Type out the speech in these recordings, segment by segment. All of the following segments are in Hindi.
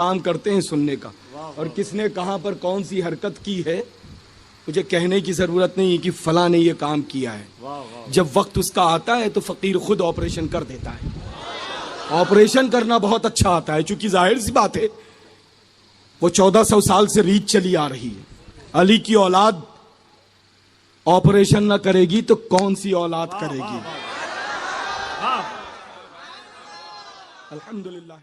काम करते हैं सुनने का, और किसने कहां पर कौन सी हरकत की है मुझे कहने की जरूरत नहीं है कि फला ने ये काम किया है। जब वक्त उसका आता है तो फकीर खुद ऑपरेशन कर देता है। ऑपरेशन करना बहुत अच्छा आता है, क्योंकि जाहिर सी बात है वो 1400 साल से रीत चली आ रही है। अली की औलाद ऑपरेशन ना करेगी तो कौन सी औलाद करेगी। अल्हम्दुलिल्लाह।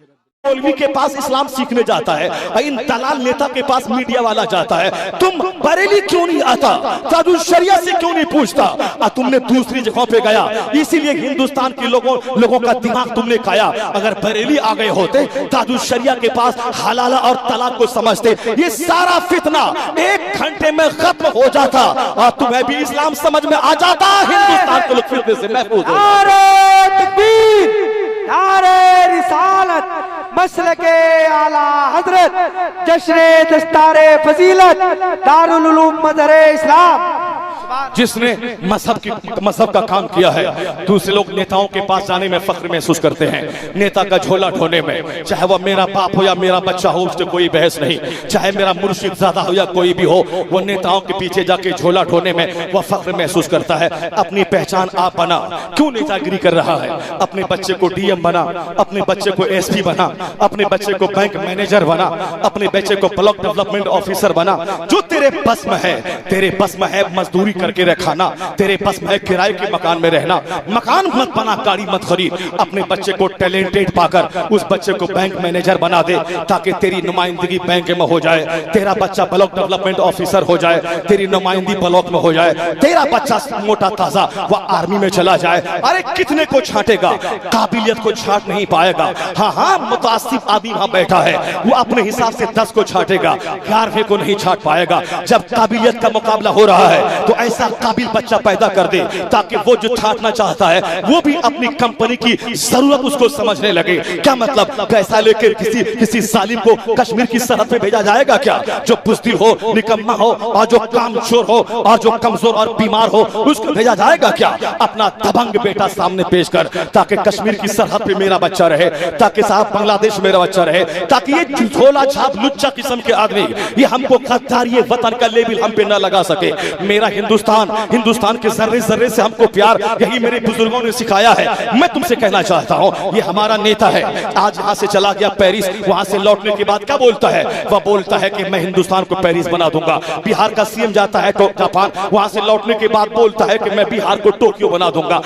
मौलवी के पास इस्लाम सीखने जाता है, इन दलाल नेता के पास मीडिया वाला जाता है। तुम बरेली क्यों नहीं आता, ताजुल शरिया से क्यों नहीं पूछता, तुमने दूसरी जगहों पे गया, इसीलिए हिंदुस्तान के लोगों का दिमाग तुमने खाया। अगर बरेली आ गए होते, ताजुल शरिया के पास हलाला और तलाक को समझते, ये सारा फितना 1 घंटे में खत्म हो जाता और तुम्हें भी इस्लाम समझ में आ जाता। हिंदुस्तान के लोग फितने से महफूज हो। नारे तकबीर, नारे रिसालत, मसलके आला हजरत, जश्ने दस्तारे फजीलत, दारुल उलूम मदरे इस्लाम। जिसने मजहब का काम किया है, दूसरे लोग नेताओं के पास जाने में फख्र महसूस करते हैं, नेता का झोला ढोने में। चाहे वह मेरा बाप हो या मेरा बच्चा हो, उससे कोई बहस नहीं। चाहे मेरा मुर्शिद ज़्यादा हो या कोई भी हो, वो नेताओं के पीछे जाके झोला ढोने में वह फख्र महसूस करता है। अपनी पहचान आप बना, क्यों नेतागिरी कर रहा है। अपने बच्चे को डीएम बना, अपने बच्चे को एसपी बना, अपने बच्चे को बैंक मैनेजर बना, अपने बच्चे को ब्लॉक डेवलपमेंट ऑफिसर बना। जो तेरे बस में है, तेरे बस में है मजदूरी करके रखाना, तेरे बस में किराए के मकान में रहना। मकान मत बना, गाड़ी मत खरीद। अपने बच्चे को टैलेंटेड पाकर उस बच्चे को बैंक मैनेजर बना दे, ताकि तेरी नुमाइंदगी बैंक में हो जाए। तेरा बच्चा ब्लॉक डेवलपमेंट ऑफिसर हो जाए, तेरी नुमाइंदगी ब्लॉक में हो जाए। तेरा बच्चा मोटा ताजा वह आर्मी में चला जाए। अरे कितने को छांटेगा, काबिलियत को छांट नहीं पाएगा। हाँ, मुतासिब आदमी वहां बैठा है, वो अपने हिसाब से 10 को छांटेगा, 11वें को नहीं छांट पाएगा। जब काबिलियत का मुकाबला हो रहा है तो ऐसा काबिल बच्चा पैदा कर दे ताकि वो जो छांटना चाहता है वो भी अपनी कंपनी की जरूरत उसको समझने लगे। क्या मतलब, पैसा लेकर किसी सालिम को कश्मीर की सरहद पे भेजा जाएगा क्या? जो बुज़दिल हो, निकम्मा हो और जो कामचोर हो और जो कमजोर और बीमार हो, उसको भेजा जाएगा क्या? अपना दबंग बेटा सामने पेश कर, ताकि कश्मीर की सरहद पे मेरा बच्चा रहे, ताकि साहब बांग्लादेश मेरा बच्चा रहे, ताकि ये झोला छाप लुच्चा किस्म के आदमी ये हमको गद्दारी वतन का लेबल हम पे न लगा सके। मेरा हिंदुस्तान के जर्रे जर्रे से हमको प्यार, यही मेरे बुजुर्गों ने सिखाया है। मैं तुमसे कहना चाहता हूँ, ये हमारा नेता है, आज यहाँ से चला गया पेरिस, वहां से लौटने के बाद क्या बोलता है? वह बोलता है कि मैं हिंदुस्तान को पेरिस बना दूंगा। बिहार का सीएम जाता है तो जापान, वहां से लौटने के बाद बोलता है कि मैं बिहार को टोक्यो बना दूंगा।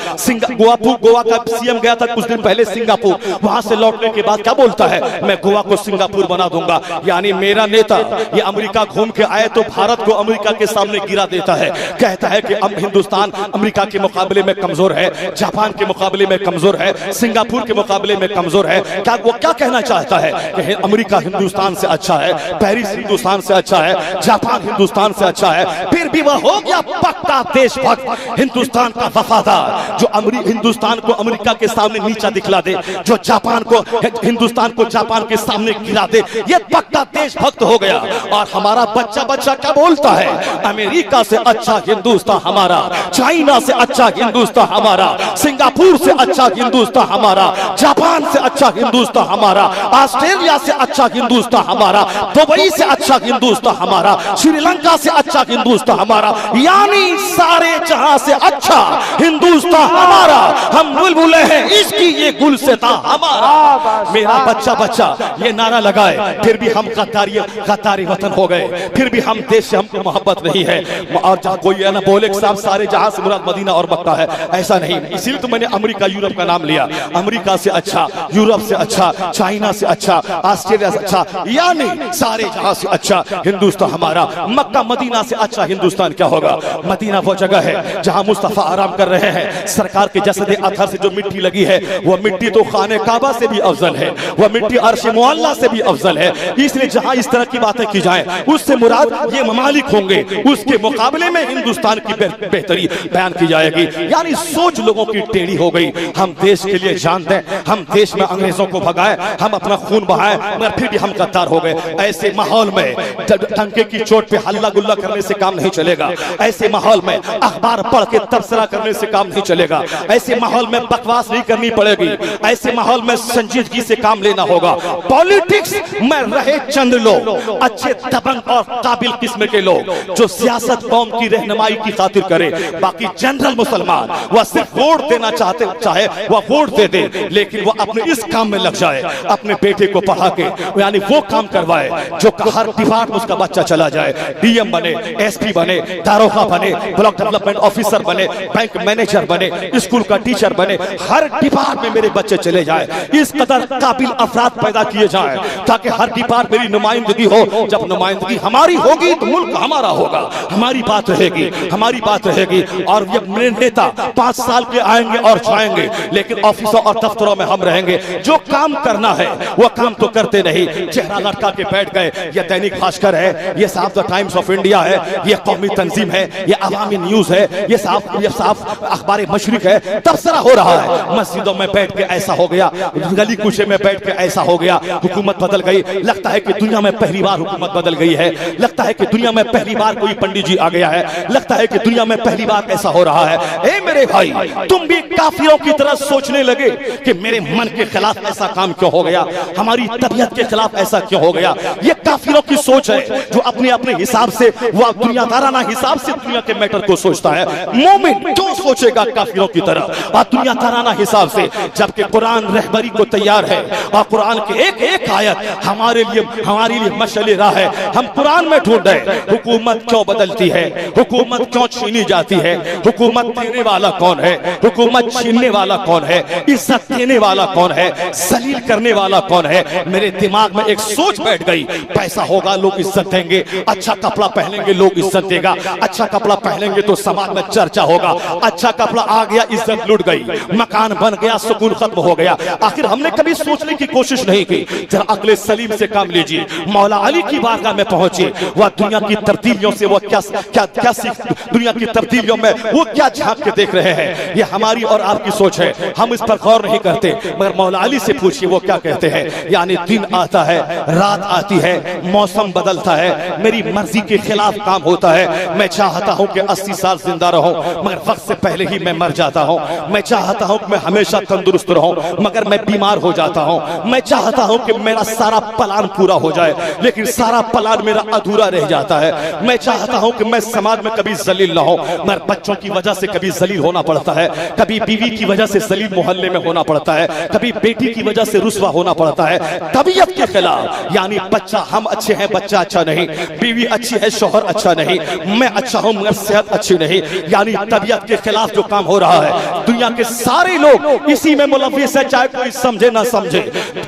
गोवा का सीएम गया था कुछ दिन पहले सिंगापुर, वहां से लौटने के बाद क्या बोलता है? मैं गोवा को सिंगापुर बना दूंगा। यानी मेरा नेता ये अमेरिका घूम के आए तो भारत को अमेरिका के सामने गिरा देता है, कहता है कि हिंदुस्तान अमेरिका के मुकाबले में कमजोर है, जापान के मुकाबले में कमजोर है, सिंगापुर के मुकाबले में कमजोर है। क्या वो क्या कहना चाहता है कि अमेरिका हिंदुस्तान से अच्छा है, पेरिस हिंदुस्तान से अच्छा है, जापान हिंदुस्तान से अच्छा है? फिर भी वह हो गया पक्का देशभक्त, हिंदुस्तान का वफादार, जो हिंदुस्तान को अमेरिका के सामने नीचा दिखला दे, जो जापान को हिंदुस्तान को जापान के सामने गिरा दे, ये पक्का देशभक्त हो गया। और हमारा बच्चा क्या बोलता है? अमेरिका से अच्छा हिंदुस्तान हमारा, चाइना से अच्छा हिंदुस्तान हमारा, सिंगापुर से अच्छा हिंदुस्तान हमारा, जापान से अच्छा हिंदुस्तान हमारा, ऑस्ट्रेलिया से अच्छा हिंदुस्तान हमारा, दुबई से अच्छा हिंदुस्तान हमारा, श्रीलंका से अच्छा हिंदुस्तान हमारा, यानी सारे जहां से अच्छा हिंदुस्तान हमारा। हम बुलबुले हैं इसकी ये गुलसिता हमारा। मेरा बच्चा ये नारा लगाए, फिर भी हम गद्दारी वतन हो गए, फिर भी हम देश से हमको मोहब्बत नहीं है। और जहाँ कोई है ना बोले साहब सारे जहां से मुराद मदीना और मक्का है, ऐसा नहीं। इसीलिए तो मैंने अमेरिका यूरोप का नाम लिया। अमेरिका से अच्छा, यूरोप से अच्छा, चाइना से अच्छा, ऑस्ट्रेलिया से अच्छा, यानी सारे जहां से अच्छा हिंदुस्तान हमारा। मक्का मदीना से अच्छा हिंदुस्तान क्या होगा? मदीना वो जगह है जहां मुस्तफा आराम कर रहे हैं। सरकार के जसद अतहर से जो मिट्टी लगी है, वह मिट्टी तो खाने काबा से भी अफजल है, वह मिट्टी अर्श मुअल्ला से भी अफजल है। इसलिए जहां इस तरह की बातें की जाए, उससे मुराद ये ममालिक होंगे, उसके मुकाबले में हिंदुस्तान की बेहतरी बयान की जाएगी। यानी सोच लोगों की टेढ़ी हो गई। हम देश के लिए जान दें, हम देश में अंग्रेजों को भगाए, हम अपना खून बहाए, मगर फिर भी हम गद्दार हो गए। ऐसे माहौल में डंके की चोट पे हल्ला गुल्ला करने से काम नहीं चलेगा। ऐसे माहौल में अखबार पढ़ के तबसरा करने से काम नहीं चलेगा। ऐसे माहौल में बकवास नहीं करनी पड़ेगी। ऐसे माहौल में संजीदगी से काम लेना होगा। पॉलिटिक्स में रहे चंद लोग, अच्छे दबंग और काबिल किस्म के लोग जो सियासत कौम की रहनुमाई की खातिर करे। बाकी जनरल मुसलमान वह सिर्फ वोट देना चाहे वह वोट दे दे, लेकिन वह अपने इस काम में लग जाए, अपने बेटे को पढ़ा के यानी वो काम करवाए जो हर डिपार्टमेंट में उसका बच्चा चला जाए। डीएम बने, एसपी बने, दारोगा बने, ब्लॉक डेवलपमेंट ऑफिसर बने, बैंक मैनेजर बने, स्कूल का टीचर बने, हर डिपार्टमेंट में मेरे बच्चे चले जाए। इस कदर काबिल अफराद पैदा किए जाएं ताकि हर डिपार्टमेंट मेरी नुमाइंदगी हो। जब नुमाइंदगी हमारी होगी तो मुल्क हमारा होगा, हमारी बात रहेगी, हमारी बात रहेगी। और ये मेरे नेता 5 साल के आएंगे और जाएंगे, लेकिन ऑफिसों और दफ्तरों में हम रहेंगे। जो काम करना है वो काम तो करते नहीं, चेहरा लटका के बैठ गए। ये दैनिक भास्कर है, ये साहब द टाइम्स ऑफ इंडिया है, ये कौमी तंजीम है, ये अवामी न्यूज है, ये साफ अखबार मशरिक है। तबसरा हो रहा है, मस्जिदों में बैठ के ऐसा हो गया, गली कुचे में बैठ के ऐसा हो गया। हुकूमत बदल गई, लगता है कि दुनिया में पहली बार हुकूमत बदल गई है, लगता है कि दुनिया में पहली बार कोई पंडित जी आ गया है, लगता है कि दुनिया में पहली बार ऐसा हो रहा है। ए मेरे भाई, तुम भी काफिरों की तरह सोचने लगे कि मेरे मन के खिलाफ ऐसा काम क्यों हो गया, हमारी तबीयत के खिलाफ ऐसा क्यों हो गया। ये काफिरों की सोच है जो अपने अपने हिसाब से, वह दुनियादाराना हिसाब से दुनिया के मैटर को सोचता है। मोमिन क्यों सोचेगा काफिरों की तरह और दुनियादाराना हिसाब से, जबकि कुरान रहबरी को तैयार है और कुरान के एक एक आयत हमारे लिए मशअले राह है। हम कुरान में ढूंढ रहे हुकूमत क्यों बदलती है, हुकूमत क्यों छीनी जाती है, हुकूमत देने वाला कौन है, हुकूमत छीनने वाला कौन है, इज्जत देने वाला कौन है, जलील करने वाला कौन है। मेरे दिमाग में एक सोच बैठ गई, पैसा होगा लोग इज्जत देंगे, अच्छा कपड़ा पहनेंगे लोग इज्जत देगा, अच्छा कपड़ा पहनेंगे तो समाज में चर्चा होगा, अच्छा कपड़ा आ गया इज्जत लुट गई, मकान बन गया सुकून खत्म हो गया। आखिर हमने कभी सोचने की कोशिश नहीं की। जरा अगले सलीम से काम लीजिए, मौला अली की बारगाह में पहुंचे, वह दुनिया की तब्दीलियों से वो क्या दुनिया की तब्दीलियों में वो क्या झांक के देख रहे हैं। ये हमारी और आपकी सोच है, हम इस पर गौर नहीं करते। मगर मौला अली से पूछिए वो क्या कहते हैं। यानी दिन आता है, रात आती है, मौसम बदलता है, मेरी मर्जी के खिलाफ काम होता है। मैं चाहता हूं कि 80 साल जिंदा रहूं, मगर वक्त से पहले ही मैं मर जाता हूं। मैं चाहता हूं कि मैं हमेशा तंदुरुस्त रहूं, मगर मैं बीमार हो जाता हूं। मैं चाहता हूं कि मेरा सारा प्लान पूरा हो जाए, लेकिन सारा प्लान मेरा अधूरा रह जाता है। मैं चाहता हूं कि मैं समाज में कभी जलील ना हो, मगर बच्चों की वजह से कभी जलील होना पड़ता है, कभी बीवी की वजह से जलील मोहल्ले में होना पड़ता है, कभी बेटी की वजह से रुस्वा होना पड़ता है। तबीयत के खिलाफ, यानी बच्चा हम अच्छे हैं बच्चा अच्छा नहीं, बीवी अच्छी है शौहर अच्छा नहीं, मैं अच्छा हूं मगर सेहत अच्छी नहीं, यानी तबीयत के खिलाफ जो काम हो रहा है। दुनिया के सारे लोग इसी में मुलव्विस है, चाहे कोई समझे ना समझे।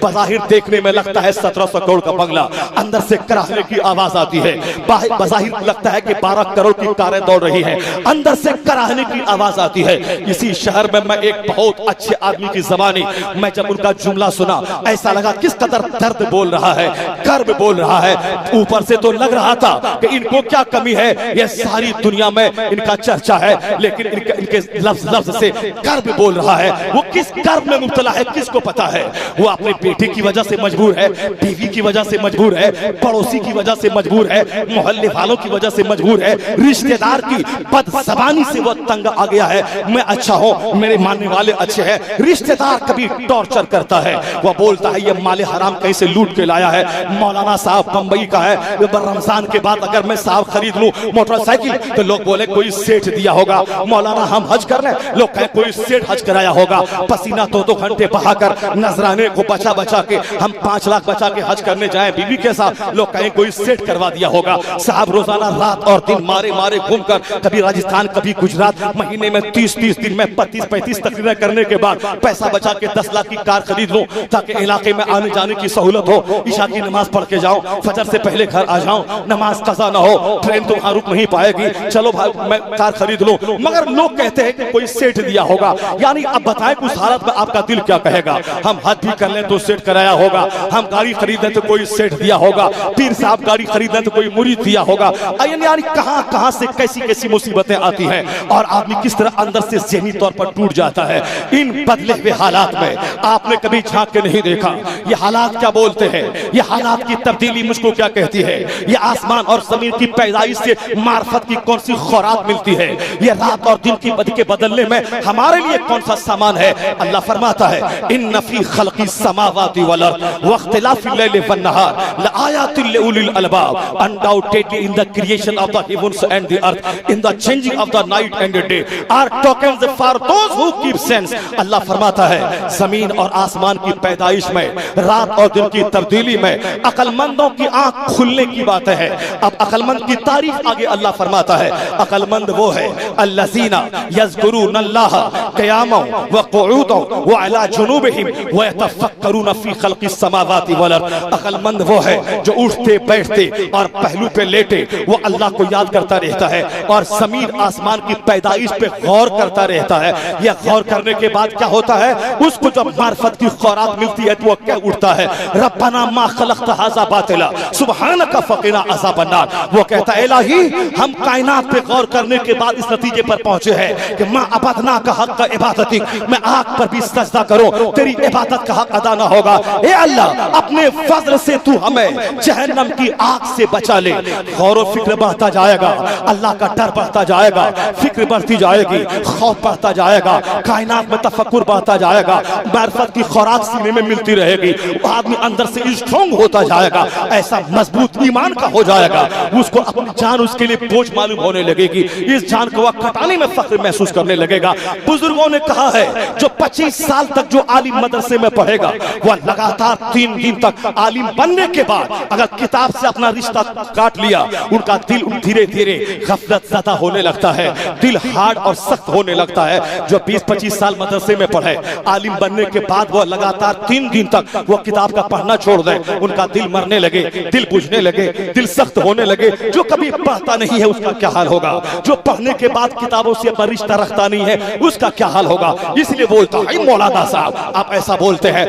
बज़ाहिर देखने में लगता है 1700 करोड़ का बंगला, अंदर से कराहने की आवाज आती है। बज़ाहिर लगता है कि 12 करोड़ की कारें दौड़ रही हैं, अंदर से कराहने की आवाज आती है। इसी शहर में मैं एक बहुत अच्छे आदमी की ज़बानी, मैं जब उनका जुमला सुना ऐसा लगा किस कदर दर्द बोल रहा है, कर्ब बोल रहा है। ऊपर से तो लग रहा था कि इनको क्या कमी है, ये सारी दुनिया में इनका चर्चा है, लेकिन इनके लफ्ज से कर्ब बोल रहा है। वो किस कर्ब में मुब्तला है किसको पता है। वो अपने बेटे की वजह से मजबूर है, बीवी की वजह से मजबूर है, पड़ोसी की वजह से मजबूर है, मोहल्ले वालों की वजह से मजबूर है, रिश्तेदार की बदज़बानी से वो तंग आ गया है। मैं अच्छा हूं, मेरे मानने वाले अच्छे हैं, रिश्तेदार कभी टॉर्चर करता है, वो बोलता है ये माले हराम कहीं से लूट के लाया है। मौलाना साहब बंबई का है, रमजान के बाद अगर मैं साहब खरीद लूं मोटरसाइकिल तो लोग बोले कोई सेठ दिया होगा। मौलाना हम हज कर रहे हैं, लोग कहें कोई सेठ हज कराया होगा। पसीना 2-2 घंटे बहाकर नजराने को बचा बचा के हम 5 लाख बचा के हज करने जाए बीवी के साथ, लोग कहें कोई सेठ करवा दिया होगा। साहब रोजाना रात और दिन मारे मारे घूमकर कभी राजस्थान कभी गुजरात, महीने में 30-30 दिन में 35-35 तकरीरें करने के बाद पैसा बचा के 10 लाख की कार खरीद लूं ताकि इलाके में आने जाने की सहूलत हो, ईशा की नमाज पढ़ के जाऊं, फजर से पहले घर आ जाऊं, नमाज कज़ा ना हो, ट्रेन तो वहां रुक नहीं पाएगी, चलो भाई मैं कार खरीद लूं। मगर लोग कहते हैं कि कोई सेठ दिया होगा। यानी अब बताएं उस हालत में आपका दिल क्या कहेगा। हम हज भी कर लें तो सेठ कराया होगा, हम गाड़ी खरीदें तो कोई सेठ दिया होगा, पीर साहब गाड़ी खरीदें तो कोई मुरीद दिया होगा। यानी कहां कहां से से कैसी कैसी मुसीबतें आती हैं और आदमी किस तरह अंदर से ज़हनी तौर पर टूट जाता है। इन बदले हुए हालात में आपने कभी झांक के नहीं देखा ये हालात क्या बोलते हैं, ये हालात की तब्दीली मुझको क्या कहती है, ये आसमान और ज़मीन की पैदाइश से मार्फत की कौन सी खुराक मिलती है, ये रात और दिन की के बदलने में हमारे लिए कौन सा सामान है। अल्लाह फरमाता है इन्न फी खल्क़ि समावाति वल अर्द व इख्तिलाफिल लैलि one Nahar लआयातिन लिउलिल अलबाब, undoubtedly in the creation of the heavens and the earth, in the changing of the night and the day are tokens for those who keep sense। अल्लाह फरमाता है जमीन और आसमान की पैदाइश में, रात और दिन की तब्दीली में अक्लमंदों की आंख खुलने की बात है। अब अक्लमंद की तारीफ आगे अल्लाह फरमाता है अक्लमंद वो है अल्लज़ीना यज़कुरूनल्लाह क़ियामन व क़ुऊदन व अला जुनूबिहिम व यतफ़क्करून फ़ी ख़ल्क़िस समावाति वल अर्द। अक्लमंद वो है जो उठते बैठते और पहलू पे लेटे वो अल्लाह को याद करता रहता है और ज़मीन आसमान की पैदाइश पे गौर करता रहता है। यह गौर करने के बाद क्या होता है, उसको जब मार्फत की खुराक मिलती है तो वो क्या उठता है, रब्बना मा खलक़्त हाज़ा बातिला सुब्हानका फ़क़िना अज़ाबन नार। वो कहता है इलाही हम कायनात पे गौर करने के बाद इस नतीजे पर पहुंचे हैं कि माँ अबदना का हक का इबादती, मैं आग पर भी सजदा करूं तेरी इबादत का हक अदा ना होगा। ए अल्लाह अपने फजल से तू हमें जहन्नम की आग से बचा ले। गौर व फिक्र बढ़ता जाएगा, अल्लाह का डर बढ़ता जाएगा, फिक्र बढ़ती जाएगी, खौफ बढ़ता जाएगा, कायनात में तफक्कुर बढ़ता जाएगा, मार्फत की खुराक सीने में मिलती रहेगी, आदमी अंदर से स्ट्रॉन्ग होता जाएगा, ऐसा मजबूत ईमान का हो जाएगा, उसको अपनी जान उसके लिए बोझ मालूम होने लगेगी, इस जान को वह कटाने में फख्र महसूस करने लगेगा। बुजुर्गों ने कहा है जो 25 साल तक जो आलिम मदरसे में पढ़ेगा वह लगातार 3 दिन तक आलिम बनने के बाद अगर किताब से अपना रिश्ता काट लिया उनका दिल धीरे धीरे गफलत ज़दा होने लगता है, दिल हार्ड और सख्त होने लगता है। जो 20-25 साल मदरसे में पढ़े आलिम बनने के बाद वह लगातार 3 दिन तक वो किताब का पढ़ना छोड़ दें, उनका दिल मरने लगे, दिल बुझने लगे, दिल सख्त होने लगे। जो कभी पढ़ता नहीं है उसका क्या हाल होगा, जो पढ़ने के बाद किताबों से अपना रिश्ता रखता नहीं है उसका क्या हाल होगा। इसलिए बोलता है मौलाना साहब आप ऐसा बोलते हैं,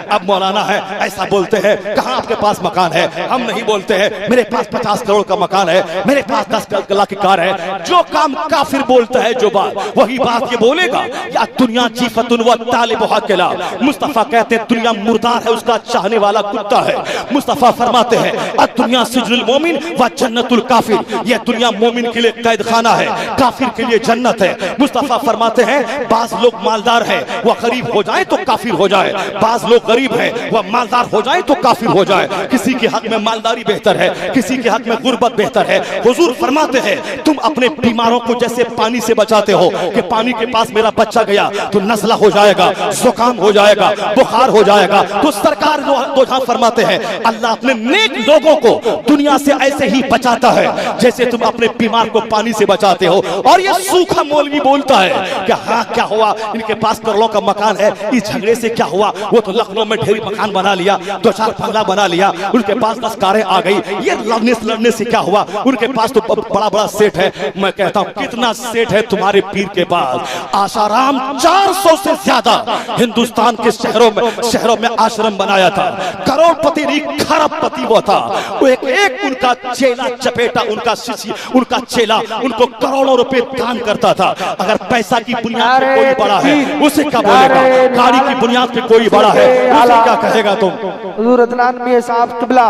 अब मौलाना है ऐसा बोलते हैं, कहाँ आपके पास मकान है? हम नहीं बोलते हैं मेरे पास 50 करोड़ का मकान है, मेरे पास 10 लाख की कार है। जो काम काफिर बोलता है जो बात वही बात ये बोलेगा। या दुनिया जीफतुन व तालिबुहा किला, मुस्तफा कहते हैं दुनिया मुर्दार है उसका चाहने वाला कुत्ता है। मुस्तफा फरमाते हैं दुनिया सिजनुल मोमिन व जन्नतुल काफिर, यह दुनिया मोमिन के लिए कैद खाना है, काफिर के लिए जन्नत है। मुस्तफा फरमाते हैं बाज लोग मालदार है वह गरीब हो जाए तो काफिर हो जाए, बाज लोग गरीब है वह मालदार हो जाए तो काफिर हो जाए। किसी के हक में मालदारी बेहतर है, किसी के हक में गुर्बत बेहतर है। हुजूर फरमाते हैं तुम अपने बीमारों को जैसे पानी से बचाते हो कि पानी के पास मेरा बच्चा गया तो नज़ला हो जाएगा, जुकाम हो जाएगा, बुखार हो जाएगा, तो सरकार दो जहां फरमाते हैं अल्लाह अपने नेक लोगों को दुनिया से ऐसे ही बचाता है जैसे तुम अपने बीमार को पानी से बचाते हो। और ये सूखा मौलवी बोलता है कि हाँ क्या हुआ, इनके पास करोड़ों का मकान है, इस झगड़े से क्या हुआ, वो तो लखनऊ में ढेरी मकान बना लिया, 2-4 बंगला बना लिया, उनके पास 10 कारें आ गई, ये लड़ने से क्या हुआ, उनके पास तो बड़ा बड़ा सेठ है। मैं कहता हूँ कितना सेठ है तुम्हारे पीर के पास? आशाराम 400 से ज्यादा हिंदुस्तान के शहरों में आश्रम बनाया था, करोड़पति नहीं खरबपति वो था। वो एक उनका चेला चपेटा, उनका शिष्य, उनका चेला उनको करोड़ों रुपए दान करता था। अगर पैसा की बुनियाद पे कोई बड़ा है उसे क्या बोलेगा, गाड़ी की बुनियाद पे कोई बड़ा है उसे क्या कहेगा तुम? हुजूर अदनान मियां साहब किबला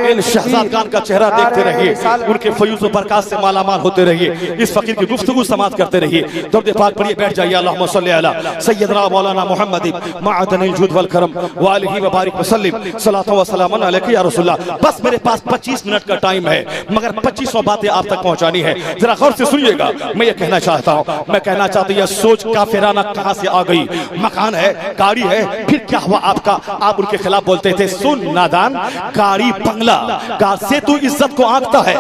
इन शहजाद खान का चेहरा देखते रहिए, उनके फयूज़ व बरकत से मालामाल होते रहिए, इस फकीर की गुफ्तगू समाप्त करते रहिए। दर्द पाक पढ़िए, बैठ जाइए। अल्लाहुम्मा सल्ली अला सय्यदना मौलाना मुहम्मद मअदनिल जुद वल करम व आलिहि व बारिक वसल्लम सलातो व सलामन अलैका या रसूलल्लाह। बस मेरे पास 25 मिनट का टाइम है मगर 2500 बातें आप तक पहुंचानी है, जरा गौर से सुनिएगा। मैं ये कहना चाहता हूं, मैं कहना चाहता हूं, यह सोच काफिराना कहां से आ गई? मकान है, गाड़ी है, फिर क्या हुआ आपका? आप उनके खिलाफ बोलते थे सुन नादान, गाड़ी बंगला से तू इज्जत को आंकता है।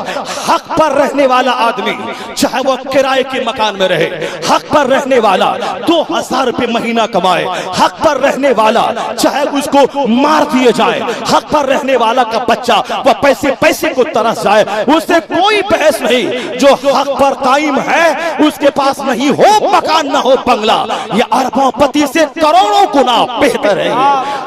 हक पर रहने वाला आदमी चाहे वो किराए के मकान में रहे, हक पर रहने वाला 2000 रुपए महीना कमाए, हक पर रहने वाला चाहे उसको मार दिए जाए, हक पर रहने वाला का बच्चा वह पैसे को तरस जाए, उससे कोई बहस नहीं। जो हक पर कायम है उसके पास नहीं हो मकान ना हो बंगला, ये अरबों पति से करोड़ों गुना बेहतर है।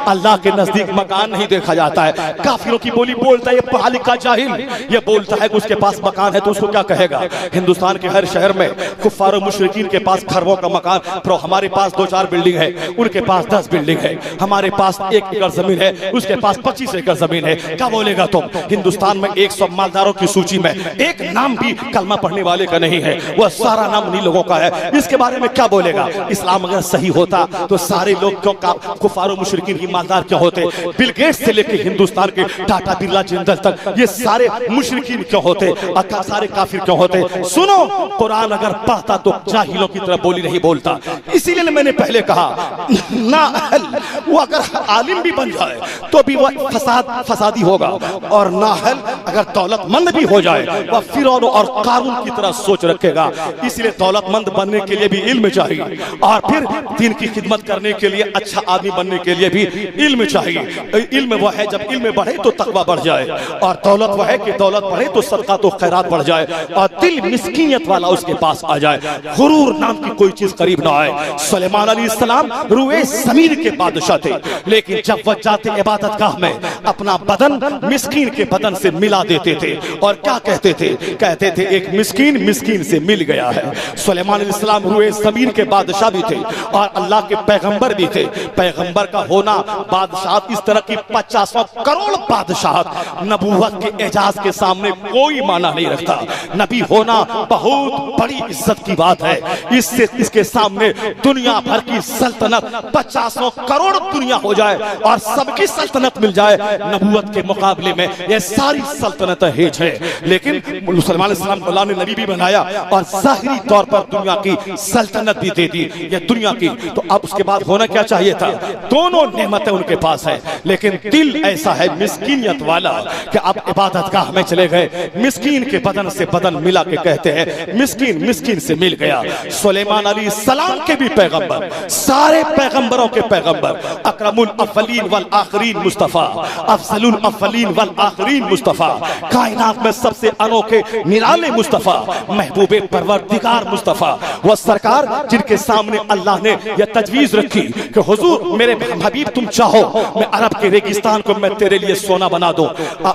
अल्लाह के नजदीक मकान नहीं देखा जाता है। काफिरों की बोली बोलता है ये पढ़ा लिखा जाहिल, ये बोलता है कि उसके पास मकान है तो उसको क्या कहेगा। हिंदुस्तान के हर शहर में कुफ्फार और मुशरिकीन के पास खरबों का मकान, पर हमारे पास 2-4 बिल्डिंग है, उनके पास 10 बिल्डिंग है। हमारे पास 1 एकड़ जमीन है, उसके पास 25 एकड़ जमीन है। क्या बोलेगा तुम? हिंदुस्तान में 100 मालदारों की सूची में एक नाम भी कलमा पढ़ने वाले का नहीं है, वह सारा नाम उन्हीं लोगों का है। इसके बारे में क्या बोलेगा? इस्लाम अगर सही होता तो सारे लोग क्यों कुफ्फार और मुशरिकीन की मालदार क्यों होते? बिल गेट्स से लेकर हिंदुस्तान के टाटा बिरला जिंदल तक ये सारे मुशरिकीन क्यों होते? सारे काफिर क्यों होते? सुनो, कुरान अगर पढ़ता तो जाहिलों की तरह बोली नहीं बोलता। इसीलिए मैंने पहले कहा ना अहल, वो अगर आलिम भी बन जाए तो भी वह फसादी होगा, और ना अहल अगर दौलतमंद भी हो जाए वह फिरौन और कारून की तरह सोच रखेगा। इसलिए दौलतमंद बनने के लिए भी इल्म चाहिए, और फिर दीन की खिदमत करने के लिए अच्छा आदमी बनने के लिए भी इल्म चाहिए। इल्म वह है जब इल्म बढ़े तो तकवा बढ़ जाए, और दौलत वह है कि दौलत बढ़े तो सदका तो खैरात बढ़ जाए, और दिल मिस्कीनियत वाला उसके पास आ जाए, गुरूर नाम की कोई चीज करीब ना आए। सुलेमान अलैहिस्सलाम रूए ज़मीन के बादशाह थे, लेकिन जब वह जाते इबादत गाह में अपना बदन मिस्कीन के बदन से मिला देते थे, और क्या कहते थे? कहते थे एक मिस्कीन मिस्कीन से मिल गया है। सुलेमान अलैहिस्सलाम रूए ज़मीन के बादशाह भी थे और अल्लाह के पैगंबर भी थे। पैगंबर का होना, बादशाह इस तरह की 50 करोड़ बादशाह नबूवत के एजाज के सामने कोई माना नहीं रखता। नबी होना बहुत बड़ी इज्जत की बात है। इससे इसके सामने दुनिया भर की सल्तनत 50 करोड़ दुनिया हो जाए और सबकी सल्तनत मिल जाए, नबूवत के मुकाबले में ये सारी सल्तनत हेज है। लेकिन मुसलमान इस्लाम को अल्लाह ने नबी भी बनाया और ज़ाहिरी तौर पर दुनिया की सल्तनत भी दे दी, ये दुनिया की। तो अब उसके बाद होना क्या चाहिए था? दोनों नेमतें उनके पास है, लेकिन दिल ऐसा है मिस्कीनियत वाला कि अब इबादत गाह में चले गए, मिस्कीन के बदन से बदन मिला के कहते हैं मिस्कीन मिस्कीन से मिल गया। सुलेमान अलैहिस्सलाम के भी पैगंबर, सारे पैगंबरों के पैगंबर, अकरमुल अव्वलीन वल आखिरीन मुस्तफा, अफजलुल अव्वलीन वल आखिरीन मुस्तफा, कायनात में सबसे अनोखे निराले मुस्तफा, महबूबे परवरदिगार मुस्तफा, वह सरकार जिनके सामने अल्लाह ने यह तजवीज रखी कि हुजूर मेरे हबीब तुम चाहो मैं अरब के रेगिस्तान को मैं तेरे लिए सोना बना दूं।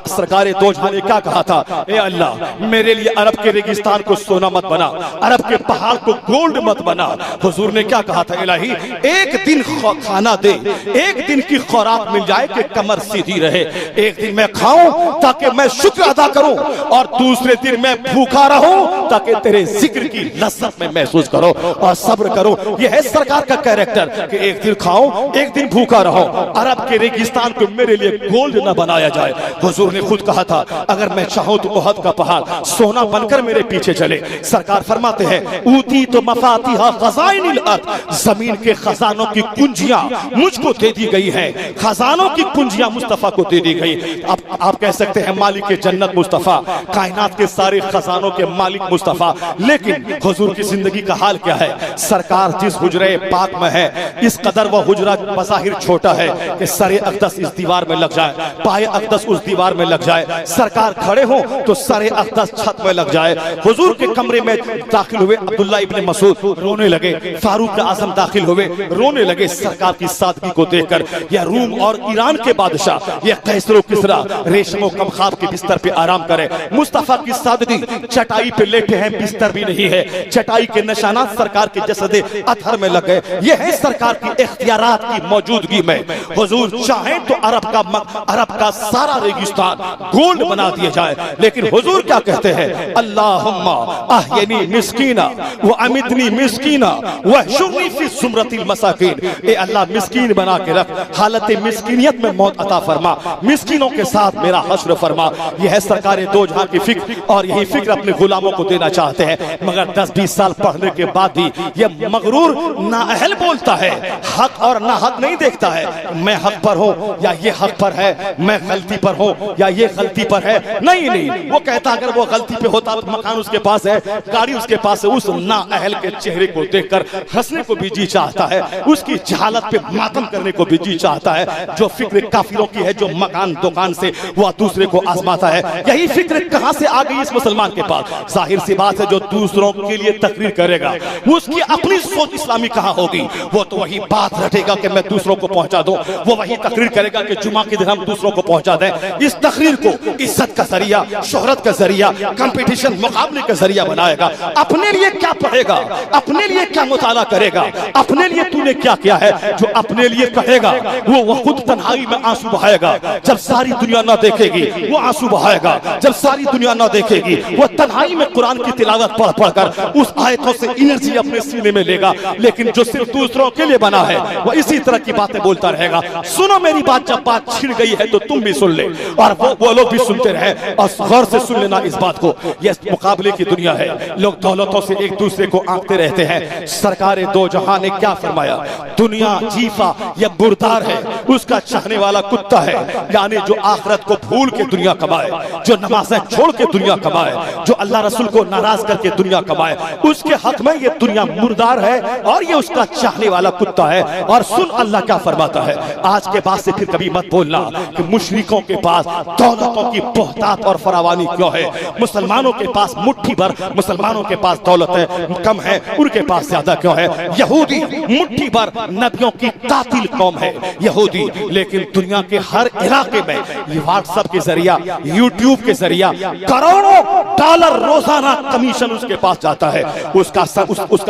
सरकार दो जहां ने क्या कहा था? ए अल्लाह मेरे लिए अरब के रेगिस्तान को सोना मत बना, अरब के पहाड़ को गोल्ड मत बना। हुजूर ने क्या कहा था? इलाही एक दिन खाना दे, एक दिन की खुराक मिल जाए कि कमर सीधी रहे, एक दिन मैं खाऊं ताकि मैं शुक्र अदा करूं, और दूसरे दिन मैं भूखा रहूं ताकि तेरे जिक्र की लज्जत में महसूस करो और सब्र करो। यह है सरकार का कैरेक्टर कि एक दिन खाऊं एक दिन भूखा रहूं, अरब के रेगिस्तान को मेरे लिए गोल्ड न बनाया जाए। हुजूर ने खुद कहा था अगर मैं चाहूं तो उहद का पहाड़ सोना बनकर मेरे पीछे चले। सरकार फरमाते हैं ऊती तो मफातिहा खज़ाइनिल अर्द, जमीन के खजानों की कुंजियां मुझको दे दी गई है, खजानों की कुंजियां मुस्तफा को दे दी गई। अब आप कह सकते हैं मालिक के जन्नत मुस्तफा, कायनात के सारे खजानों के मालिक मुस्तफा, लेकिन हुजूर की जिंदगी का हाल क्या है? सरकार जिस हुजरे पाक में है इस कदर वह हुजरा बज़ाहिर छोटा है कि सरे अक़दस इस दीवार में लग जाए, पाए अक़दस उस दीवार में लग जाए, सरकार खड़े हो तो सरे अक़दस छत में लग जाए। हुजूर के कमरे में दाखिल हुए अब्दुल्ला इब्न मसूद रोने लगे, फारूक आज़म दाखिल हुए रोने लगे सरकार की सादगी को देखकर। यह रूम और ईरान के बादशाह यह कैसरो किसरा रेशमो कमखाब के बिस्तर पे आराम करे, मुस्तफा की सादगी चटाई पे लेटे हैं, बिस्तर भी नहीं है, चटाई के निशानात सरकार के जसदे अतहर में लग गए। यह है सरकार की इख्तियारात की मौजूदगी में। हुजूर चाहें तो अरब का सारा रेगिस्तान गोल्ड बना दिया जाए, लेकिन हुजूर क्या कहते हैं? अल्लाहुम्मा अहयनी मिस्कीना व अमितनी मिस्कीना व शुर्नी फी सुमरतिल मसाकीन। ए अल्लाह मिस्कीन बना के रख, हालत मिस्कीनियत में मौत अता फरमा, मिस्कीनों के साथ मेरा हश्र फरमा। यह है सरकार दो जहां की फिक्र, और यही फिक्र अपने गुलामों को देना चाहते हैं। मगर 10-20 साल पढ़ने के बाद भी यह मगरूर नाअहल बोलता है, हक और ना हक नहीं देखता है। मैं हक पर हूं या ये हक पर है, मैं गलती पर हूं या ये गलती पर है। नहीं, वो कहता अगर वो गलती पे होता तो मकान उसके पास है, गाड़ी उसके पास है। उस नाअहल के चेहरे को देखकर हंसने को भी जी चाहता है, उसकी जहालत पे मातम करने को भी जी चाहता है। जो फिक्र काफिरों की है, जो मकान दुकान से वह दूसरे को आजमाता है, यही फिक्र कहां से आ गई इस मुसलमान के पास? जाहिर सी बात है जो दूसरों के लिए तकरीर करेगा उसकी अपनी सोच इस्लामी कहां होगी? वो तो वही बात रटेगा कि मैं दूसरों को पहुंचा दूं, वो वही तकरीर करेगा कि जुमा के दिन हम दूसरों को पहुंचा दें। इस तकरीर को इज्जत का जरिया, शोहरत का जरिया, कंपटीशन मुकाबले का जरिया बनाएगा। अपने लिए क्या पढ़ेगा, अपने लिए क्या मुताला करेगा, अपने लिए तूने क्या किया है, जो अपने लिए कहेगा वो खुद तन्हाई में आंसू बहाएगा। जब सारी दुनिया ना देखेगी वो आंसू बहाएगा, जब सारी दुनिया ना देखेगी वो तन्हाई में कुरान की तिलावत पढ़ पढ़कर उस आयतों से एनर्जी अपने सीने में लेगा। लेकिन जो सिर्फ दूसरों के लिए बना है वो इसी तरह की बातें बोलता रहेगा। सुनो मेरी बात, जब बात छिड़ गई है तो तुम भी सुन ले और वो लोग भी सुनते रहे और गौर से सुन लेना इस बात को। ये मुकाबले की दुनिया है, लोग दौलतों से एक दूसरे को आंकते रहते हैं। सरकार दो जहां ने क्या फरमाया, दुनिया जीफा या बुरदार है, उसका चाहने वाला कुत्ता है। यानी जो आखिरत को भूल के दुनिया कमाए, जो नमाजें छोड़ के दुनिया कमाए, जो अल्लाह रसूल को नाराज करके दुनिया कमाए, उसके हक में ये दुनिया मुर्दार है और ये उसका चाहने वाला कुत्ता है। और सुन अल्लाह क्या फरमाता है, आज के बाद से फिर कभी मत बोलना कि मुशरिकों के पास दौलतों की बहुतात और फरावानी क्यों है, मुसलमानों के पास मुट्ठी भर, मुसलमानों के पास दौलत कम है, उनके पास ज्यादा क्यों है। यहूदी मुट्ठी भर नबियों की कातिल कौम है यहूदी, लेकिन दुनिया के हर इलाके में व्हाट्सएप के जरिया, यूट्यूब के जरिया करोड़ों डॉलर रोजाना कमीशन उसके पास जाता है। उसका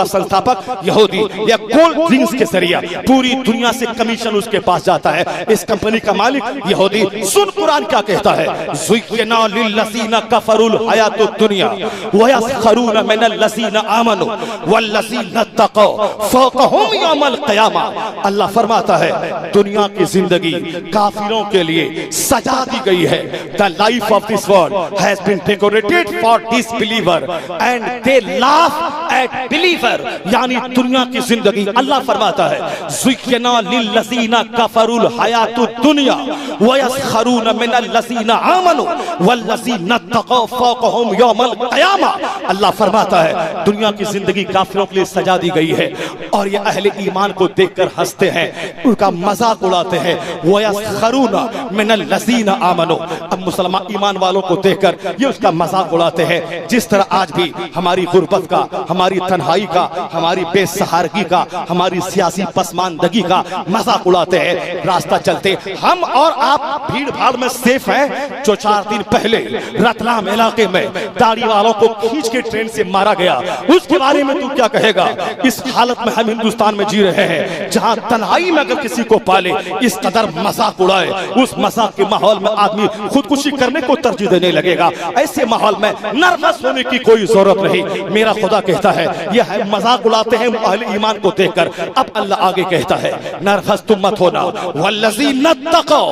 संस्थापक यहूदी, या कोल्ड ड्रिंक्स के जरिया पूरी दुनिया से कमीशन उसके पास जाता है। इस कंपनी का मालिक यहूदी। सुन कुरान क्या कहता है, ज़ुय्यना लिल्लज़ीना कफ़रुल हयातुद दुनिया व यस्खरूना मिनल लज़ीना आमनू वल्लज़ीना तक़ौ फ़ौक़हुम यौमल क़ियामा। अल्लाह फरमाता है दुनिया की जिंदगी काफिरों के लिए सजा दी गई है। The life of this world has been decorated for disbeliever and they laugh at believer. यानी दुनिया की जिंदगी, अल्लाह फरमाता है ज़ुय्यना लिल्लज़ीना कफ़रुल हयातुद दुनिया व यस्खरूना मिनल लज़ीना आमनू वल्लज़ीना तक़ौ फ़ौक़हुम यौमल क़ियामा। अल्लाह फरमाता है दुनिया की जिंदगी काफिरों के लिए सजा दी गई है और ये अहले ईमान को देखकर हंसते हैं, उनका मजाक उड़ाते हैं। व यस्खरूना मिनल लज़ीना आमनू, अब मुसलमान ईमान वालों को देखकर ये उसका मजाक उड़ाते हैं। जिस तरह आज भी हमारी गुर्बत का, हमारी तन्हाई का, हमारी बेसहारगी का, हमारी सियासी पसमानदगी का मजाक उड़ाते हैं। रास्ता चलते हम और आप भीड़ भाड़ में सेफ हैं। जो 4 दिन पहले रतलाम इलाके में दाढ़ी वालों को खींच के ट्रेन से मारा गया, उसके बारे में तू क्या कहेगा। इस हालत में हम हिंदुस्तान में जी रहे हैं जहां तन्हाई में अगर किसी को पाले इस कदर मजाक उड़ाए, उस मजाक के माहौल में आदमी खुदकुशी करने को तरजीह देने लगेगा। ऐसे माहौल में नर्वस होने की कोई जरूरत नहीं। मेरा खुदा कहता है यह है मजाक उड़ाते हैं अहले ईमान को देखकर। अब अल्लाह आगे कहता है नर्वस तुम मत होना, वल्लज़ीना तक़ौ,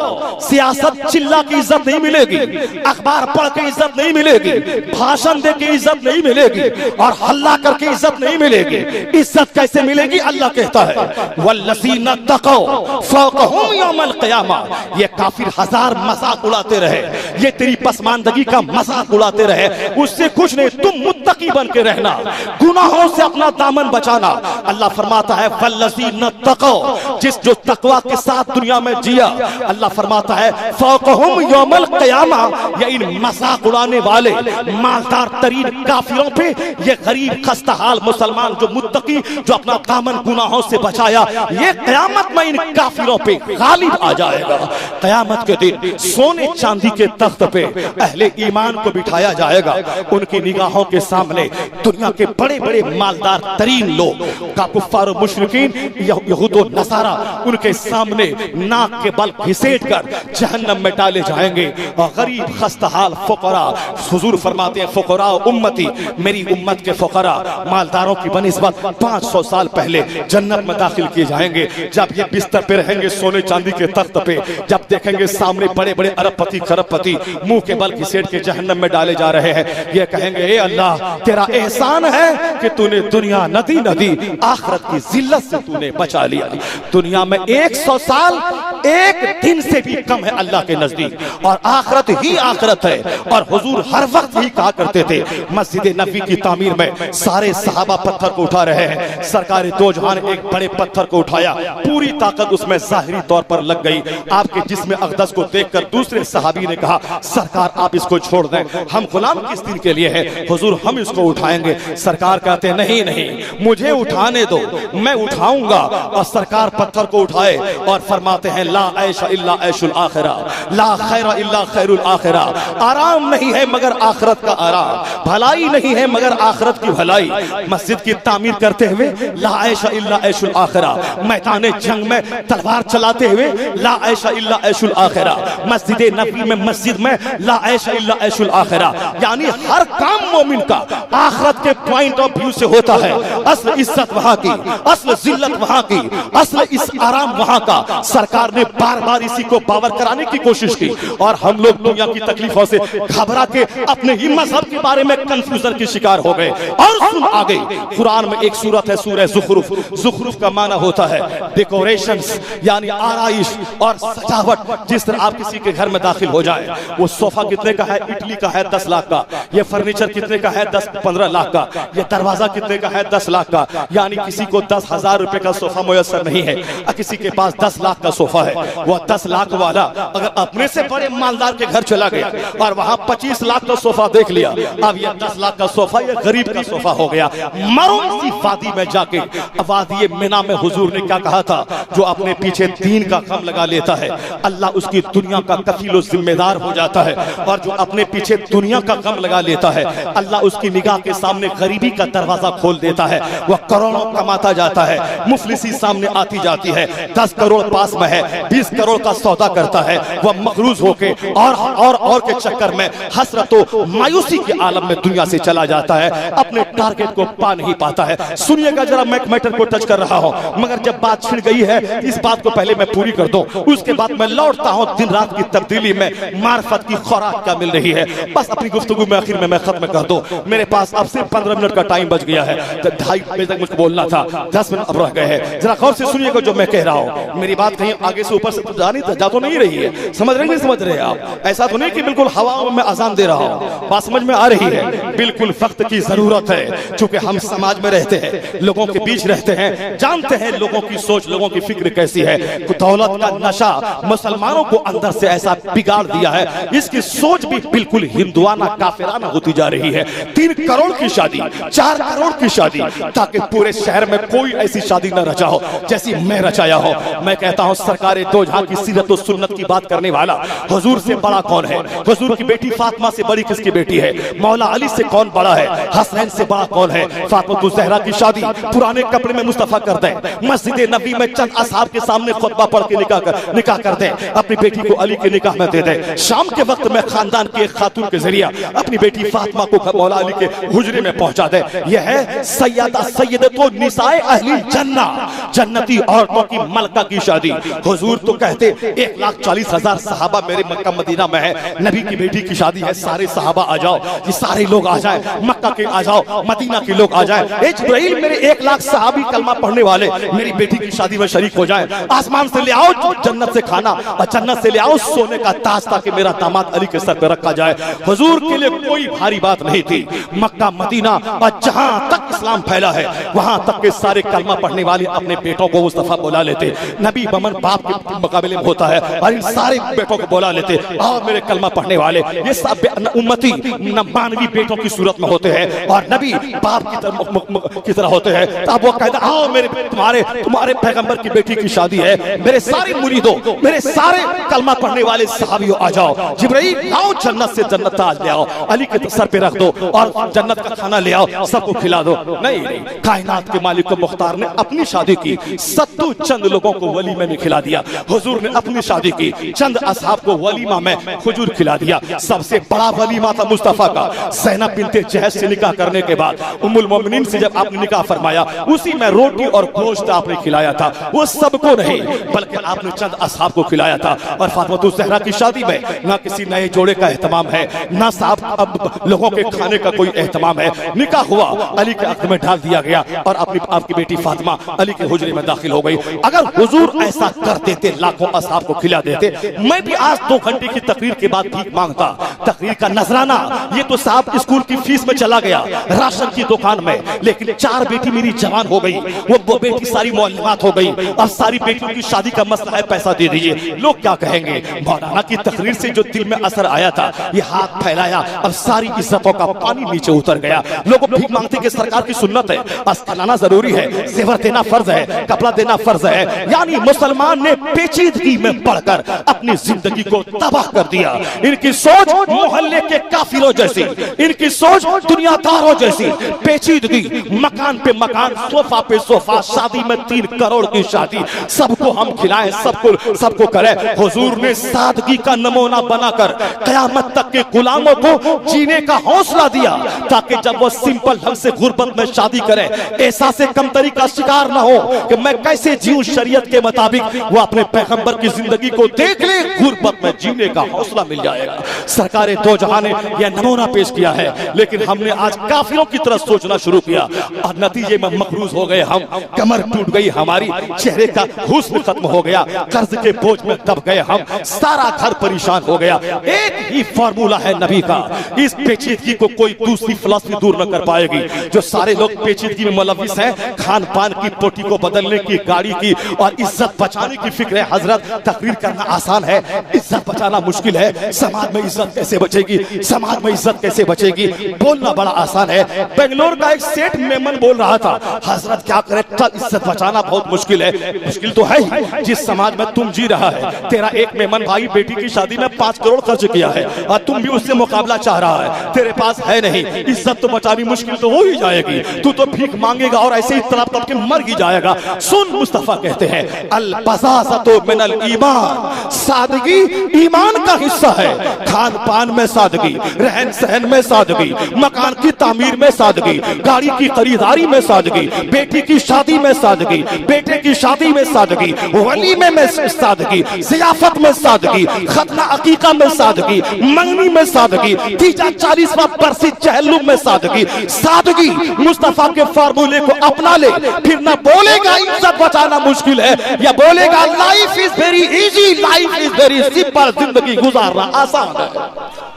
सियासत चिल्ला की इज्जत नहीं मिलेगी, अखबार पढ़ के इज्जत नहीं मिलेगी, भाषण दे के इज्जत नहीं मिलेगी और हल्ला करके इज्जत नहीं मिलेगी। इज्जत कैसे मिलेगी, अल्लाह कहता है वल्लज़ीना तक़ौ फ़ौक़हुम यौमल क़ियामा। ये काफिर हजार मजाक उड़ाते रहे, ये तेरी पसमानदगी का मजाक उड़ाते रहे, उससे कुछ नहीं। तुम मुत्तकी बन के रहना, गुनाहों से अपना दामन बचाना। अल्लाह फरमाता है वल्लज़ीना तक़ौ, जो तकवा के साथ दुनिया में जिया, अल्लाह फरमाता है फ़ौक़हुम यौमल क़ियामा। ये इन मजाक उड़ाने वाले मालदार तरीन काफिरों पे ये गरीब खस्ताहाल मुसलमान जो मुत्तकी, जो अपना दामन गुनाहों से बचाया, ये क़यामत में इन काफिरों पे गालिब आ जाएगा। क़यामत के दिन सोने चांदी के तख्त पे अहले ईमान को बिठाया जाएगा। उनकी निगाहों के सामने दुनिया के बड़े बड़े मालदार तरीन लोग का कुफ्फार और मुशरिकीन, यहूद और नसारा, उनके सामने नाक के बल घिसेट कर जहन्नम में डाले जाएंगे। और गरीब खस्ताहाल फुकरा, हुजूर फरमाते हैं फुकरा उम्मती, मेरी उम्मत के फुकरा मालदारों की बनिस्बत 500 साल पहले जन्नत में दाखिल किए जाएंगे। जब ये बिस्तर पे रहेंगे सोने चांदी के तख्त पे, जब देखेंगे सामने बड़े बड़े अरबपति खरबपति मुंह के बल घिसेट के जहन्नम में डाले जा रहे हैं, ये कहेंगे ए अल्लाह तेरा एहसान है कि तूने दुनिया नदी नदी आखिरत की जिल्लत से तूने बचा लिया। दुनिया में 100 साल एक दिन से भी कम है अल्लाह के नजदीक, और आखिरत ही आखिरत है। और हुजूर हर वक्त ही कहा करते थे, मस्जिद नबी की तामीर में सारे सहाबा पत्थर को उठा रहे हैं, सरकार दो जहां ने एक बड़े पत्थर को उठाया, पूरी ताकत उसमें जाहिरी तौर पर लग गई। आपके जिस्म अक़दस को देखकर दूसरे सहाबी ने कहा सरकार आप इसको छोड़ दें, हम गुलाम किस दिन के लिए हैं, हुजूर हम इसको उठाएंगे। सरकार सरकार कहते हैं नहीं नहीं मुझे उठाने दो, मैं उठाऊंगा। और सरकार पत्थर को उठाए और फरमाते हैं ला ऐश इल्ला ऐशुल आखिरा, ला खैर इल्ला खैरुल आखिरा। आराम नहीं है मगर आखिरत का आराम, भलाई नहीं है मगर आखिरत की भलाई। मस्जिद की तामीर करते हुए ला ऐश इल्ला ऐशुल आखिरा, मैदान जंग में तलवार चलाते हुए ला ऐश इल्ला ऐशुल आखिरा, मस्जिद नबी में मस्जिद में ला ऐश इल्ला ऐशुल आखिरा। यानी हर काम मोमिन का आखिरत के पॉइंट ऑफ व्यू से होता है। असल इज्जत वहां की, असल जिल्लत वहां की, असल इस आराम वहां का। सरकार ने बार बार इसी को पावर कराने की कोशिश की और हम लोग दुनिया की तकलीफों से घबरा के अपने ही मजहब के बारे में कंफ्यूजन के शिकार हो गए। और सुन आ गई कुरान में एक सूरत है सूरह ज़ुखरुफ। ज़ुखरुफ का माना होता है डेकोरेशंस, यानी आराइश और सजावट। जिस तरह आप किसी के घर में दाखिल हो जाए, वो सोफा कितने का है? इटली का है 10 लाख का। ये फर्नीचर कितने का है? 10-15 लाख का। ये दरवाजा कितने का है? 10 लाख का। यानी किसी को 10,000 रुपए का सोफा मुयस्सर नहीं है, किसी के पास 10 लाख का सोफा है। वो 10 लाख वाला अगर अपने से बड़े मालदार के घर चला गया और वहां 25 लाख का सोफा देख लिया, अब ये 10 लाख का सोफा ये गरीब का सोफा हो गया। मरून सी वादी में जाके, वादी मिना में हुजूर ने क्या कहा था? जो अपने पीछे दीन का गम लगा लेता है, अल्लाह उसकी दुनिया का कफील और जिम्मेदार हो जाता है। और जो अपने पीछे दुनिया का गम लगा लेता है, अल्लाह उसकी निगाह के सामने गरीबी का दरवाजा खोल देता है। वह करोड़ों कमाता जाता है, मुफलिसी सामने आती जाती है। 10 करोड़ पास में है, 20 करोड़ का सौदा करता है, वह मगरूज होके और के चक्कर में हसरतो मायूसी के आलम में दुनिया से चला जाता है, अपने टारगेट को पा नहीं पाता है। सुनिएगा जरा, मैं मैटर को टच कर रहा हूं, मगर जब बात छिड़ गई है इस बात को पहले मैं पूरी कर दूं, उसके बाद मैं लौटता हूं दिन रात की तब्दीली में मार्फत की खुराक क्या मिल रही है। बस अपनी गुफ्तगू में आखिर में मैं खत्म कर दूं। मेरे पास अब सिर्फ 15 मिनट का टाइम बच गया है, 2:30 बजे तक मुझको बोलना था, 10 मिनट अब रह गए हैं। जरा गौर से सुनिएगा जो मैं कह रहा हूं, मेरी बात कहीं आगे से ऊपर से तो जा तो नहीं रही है, समझ रहे नहीं समझ रहे आप? ऐसा तो नहीं कि बिल्कुल हवा में मैं अजान दे रहा हूं, बात समझ में आ रही है? बिल्कुल वक्त की जरूरत है, क्योंकि हम समाज में रहते हैं, लोगों के बीच रहते हैं, जानते हैं लोगों की सोच, लोगों की फिक्र कैसी है। दौलत का नशा मुसलमानों को अंदर से ऐसा बिगाड़ दिया है, इसकी सोच भी बिल्कुल हिंदुआना काफिराना होती जा रही है। 3 करोड़ की शादी, 4 करोड़ की शादी, ताकि पूरे शहर में कोई ऐसी शादी न रचा हो जैसी मैं रचाया हो। मैं कहता हूं सरकारे दो जहां की सीरत और सुन्नत की बात करने वाला हुजूर से बड़ा कौन है? हुजूर की बेटी फातिमा से बड़ी किसकी बेटी है? मौला अली से कौन बड़ा है? हसनैन से बड़ा कौन है? फातिमा ज़हरा की शादी पुराने कपड़े में मुस्तफा कर दें, मस्जिद नबी में चंद असहाब के सामने खुतबा पढ़ के निकाह कर दें, अपनी बेटी को अली के निकाह में दे दें। शाम के वक्त में खानदान की एक खातून के जरिए अपनी बेटी फातिमा को मौला अली के हुजरे में पहुंचा दे। यह है सैयदा सैयदतो निसाए अहली जन्ना, जन्नती औरतों की मलका की शादी। हुजूर तो कहते 1,40,000 सहाबा मेरे मक्का मदीना में है, नबी की बेटी की शादी है, सारे सहाबा आ जाओ, ये सारे लोग आ जाए, मक्का के आ जाओ, मदीना के लोग आ जाए। ए जिब्राइल, मेरे 1 लाख सहाबी कलमा पढ़ने वाले मेरी बेटी की शादी में शरीक हो जाए। आसमान से ले आओ जन्नत से खाना और जन्नत से ले आओ सोने का ताज, ताकि मेरा दामाद अली के सर पे रखा जाए। हुजूर के लिए कोई भारी बात नहीं थी। मक्का मदीना और जहां तक इस्लाम फैला है वहां तक के सारे कलमा पढ़ने वाले अपने बेटों को मुस्तफा बोला लेते। नबी बमन बाप के मुकाबले में होता है और इन सारे बेटों को बोला लेते, और मेरे कलमा पढ़ने वाले ये सब उम्मती मानवी बेटों की सूरत में होते हैं और नबी बाप की तरह होते हैं। तब वो कहता, आओ मेरे तुम्हारे पैगंबर की बेटी की शादी है, मेरे सारे मुरीदों, मेरे सारे कलमा पढ़ने वाले सहाबियों आ जाओ। जिब्राइल, आओ जन्नत से जन्नत ताज ले आओ, अली के सर पे रख दो और जन्नत का खाना ले आओ, सबको खिला दो। नहीं, कायनात के मालिक को मुख्तार ने अपनी शादी की, सत्तू चंद लोगों को वलीमे में खिला दिया। हुजूर ने अपनी शादी की, चंद असहाब को वलीमा में हुजूर खिला दिया। सबसे बड़ा वलीमा था मुस्तफा का, ज़ैनब बिन्ते जहश से निकाह करने के बाद उम्मुल मोमिनीन से जब आपने निकाह फरमाया, उसी में रोटी और गोश्त आपने खिलाया था। वो सबको नहीं बल्कि आपने चंद असहाब को खिलाया था। और फातिमा ज़हरा की शादी में ना किसी नए जोड़े का एहतमाम है, ना साहब अब लोगों के खाने का कोई एहतमाम है। निकाह हुआ, अली के अक़्द में डाल दिया गया और आपकी बेटी फातिमा अली के हुजरे में दाखिल हो गई। अगर हुजूर ऐसा कर देते, लाखों असहाब को खिला देते, मैं भी आज 2 घंटे की तकरीर के बाद भीख मांगता। तकरीर का नजराना ये तो साहब स्कूल की फीस में चला गया, राशन की दुकान में, लेकिन 4 बेटी मेरी जवान हो गई, वो बेटी सारी मौलमात हो गई और सारी बेटियों की शादी का मसला है, पैसा दे दीजिए। लोग क्या कहेंगे? मौलाना की तकरीर से जो दिल में असर आया था, ये हाथ फैलाया और सारी इज्जतों का पानी नीचे उतर गया। लोगों भीख मांगते कि सरकार की सुन्नत है, अस्ताना जरूरी है, जेवर देना फर्ज है, कपड़ा देना फर्ज है। यानी मुसलमान ने पेचीदगी में पढ़कर अपनी जिंदगी को तबाह कर दिया। इनकी सोच मोहल्ले के काफिरों जैसी, इनकी सोच दुनियादारों जैसी, पेचीदगी, मकान पे मकान, सोफा पे सोफा, शादी में 3 करोड़ की शादी, सबको हम खिलाएं, सबको करें। हुजूर ने सादगी का नमूना बनाकर कयामत तक के गुलामों को जीने का हौसला दिया, ताकि जब वो सिंपल ढंग से गुर्बत में शादी करें, एहसास कमतरी का शिकार ना हो कि मैं कैसे जीऊं शरीयत के मुताबिक। वो अपने पैगंबर की जिंदगी को देख ले, गुर्बत में जीने का हौसला मिल जाएगा। सरकारे दो जहां ने यह नमूना पेश किया है, लेकिन हमने आज काफिरों की तरफ सोचना शुरू किया और नतीजे में मकरूज हो गए हम। कमर टूट गई हमारी, चेहरे का हुस्न खत्म हो गया, कर्ज के बोझ में दब गए हम, सारा घर परेशान हो गया। एक ही फार्मूला है नबी का, इस पेचीदगी को कोई दूसरी फिलॉसफी दूर न कर पाएगी। जो सारे लोग पेचीदगी में मुलविस हैं, खान पान की, पोटी को बदलने की, गाड़ी की और इज्जत बचाने की फिक्र है। हजरत तकरीर करना आसान है, इज्जत बचाना मुश्किल है। समाज में इज्जत कैसे बचेगी, समाज में इज्जत कैसे बचेगी, बोलना बड़ा आसान है। बेंगलोर का एक सेठ मेमन बोल रहा था, हजरत क्या करे, इज्जत बचाना बहुत मुश्किल है। मुश्किल तो है ही, जिस समाज में तुम जी रहा है। तेरा एक मेमन भाई बेटी की शादी में 5 करोड़ खर्च किया है और तुम भी उससे मुकाबला चाह रहा है, तेरे पास है नहीं, इज्जत तो बचानी मुश्किल तो हो ही जाएगी। तू तो भीख मांगेगा और ऐसे ही तड़प तड़प के मर ही जाएगा। सुन, मुस्तफा कहते हैं अल बज़ाज़तु मिनल ईमान, सादगी ईमान का हिस्सा है। खान पान में सादगी, रहन सहन में सादगी, मकान की तामीर में सादगी, गाड़ी की खरीदारी में सादगी, बेटी की शादी में सादगी, बेटे की शादी में सादगी, वलीमे में सादगी, ज़ियाफत में सादगी, खतना अकीका में सादगी, मंगनी में सादगी, तीजा 40वां बरसी चहलुम में सादगी। सादगी मुस्तफा के फार्मूले को अपना ले, फिर ना बोलेगा इज्जत बचाना मुश्किल है, या बोलेगा life is very easy, life is very simple, जिंदगी गुजारना आसान है।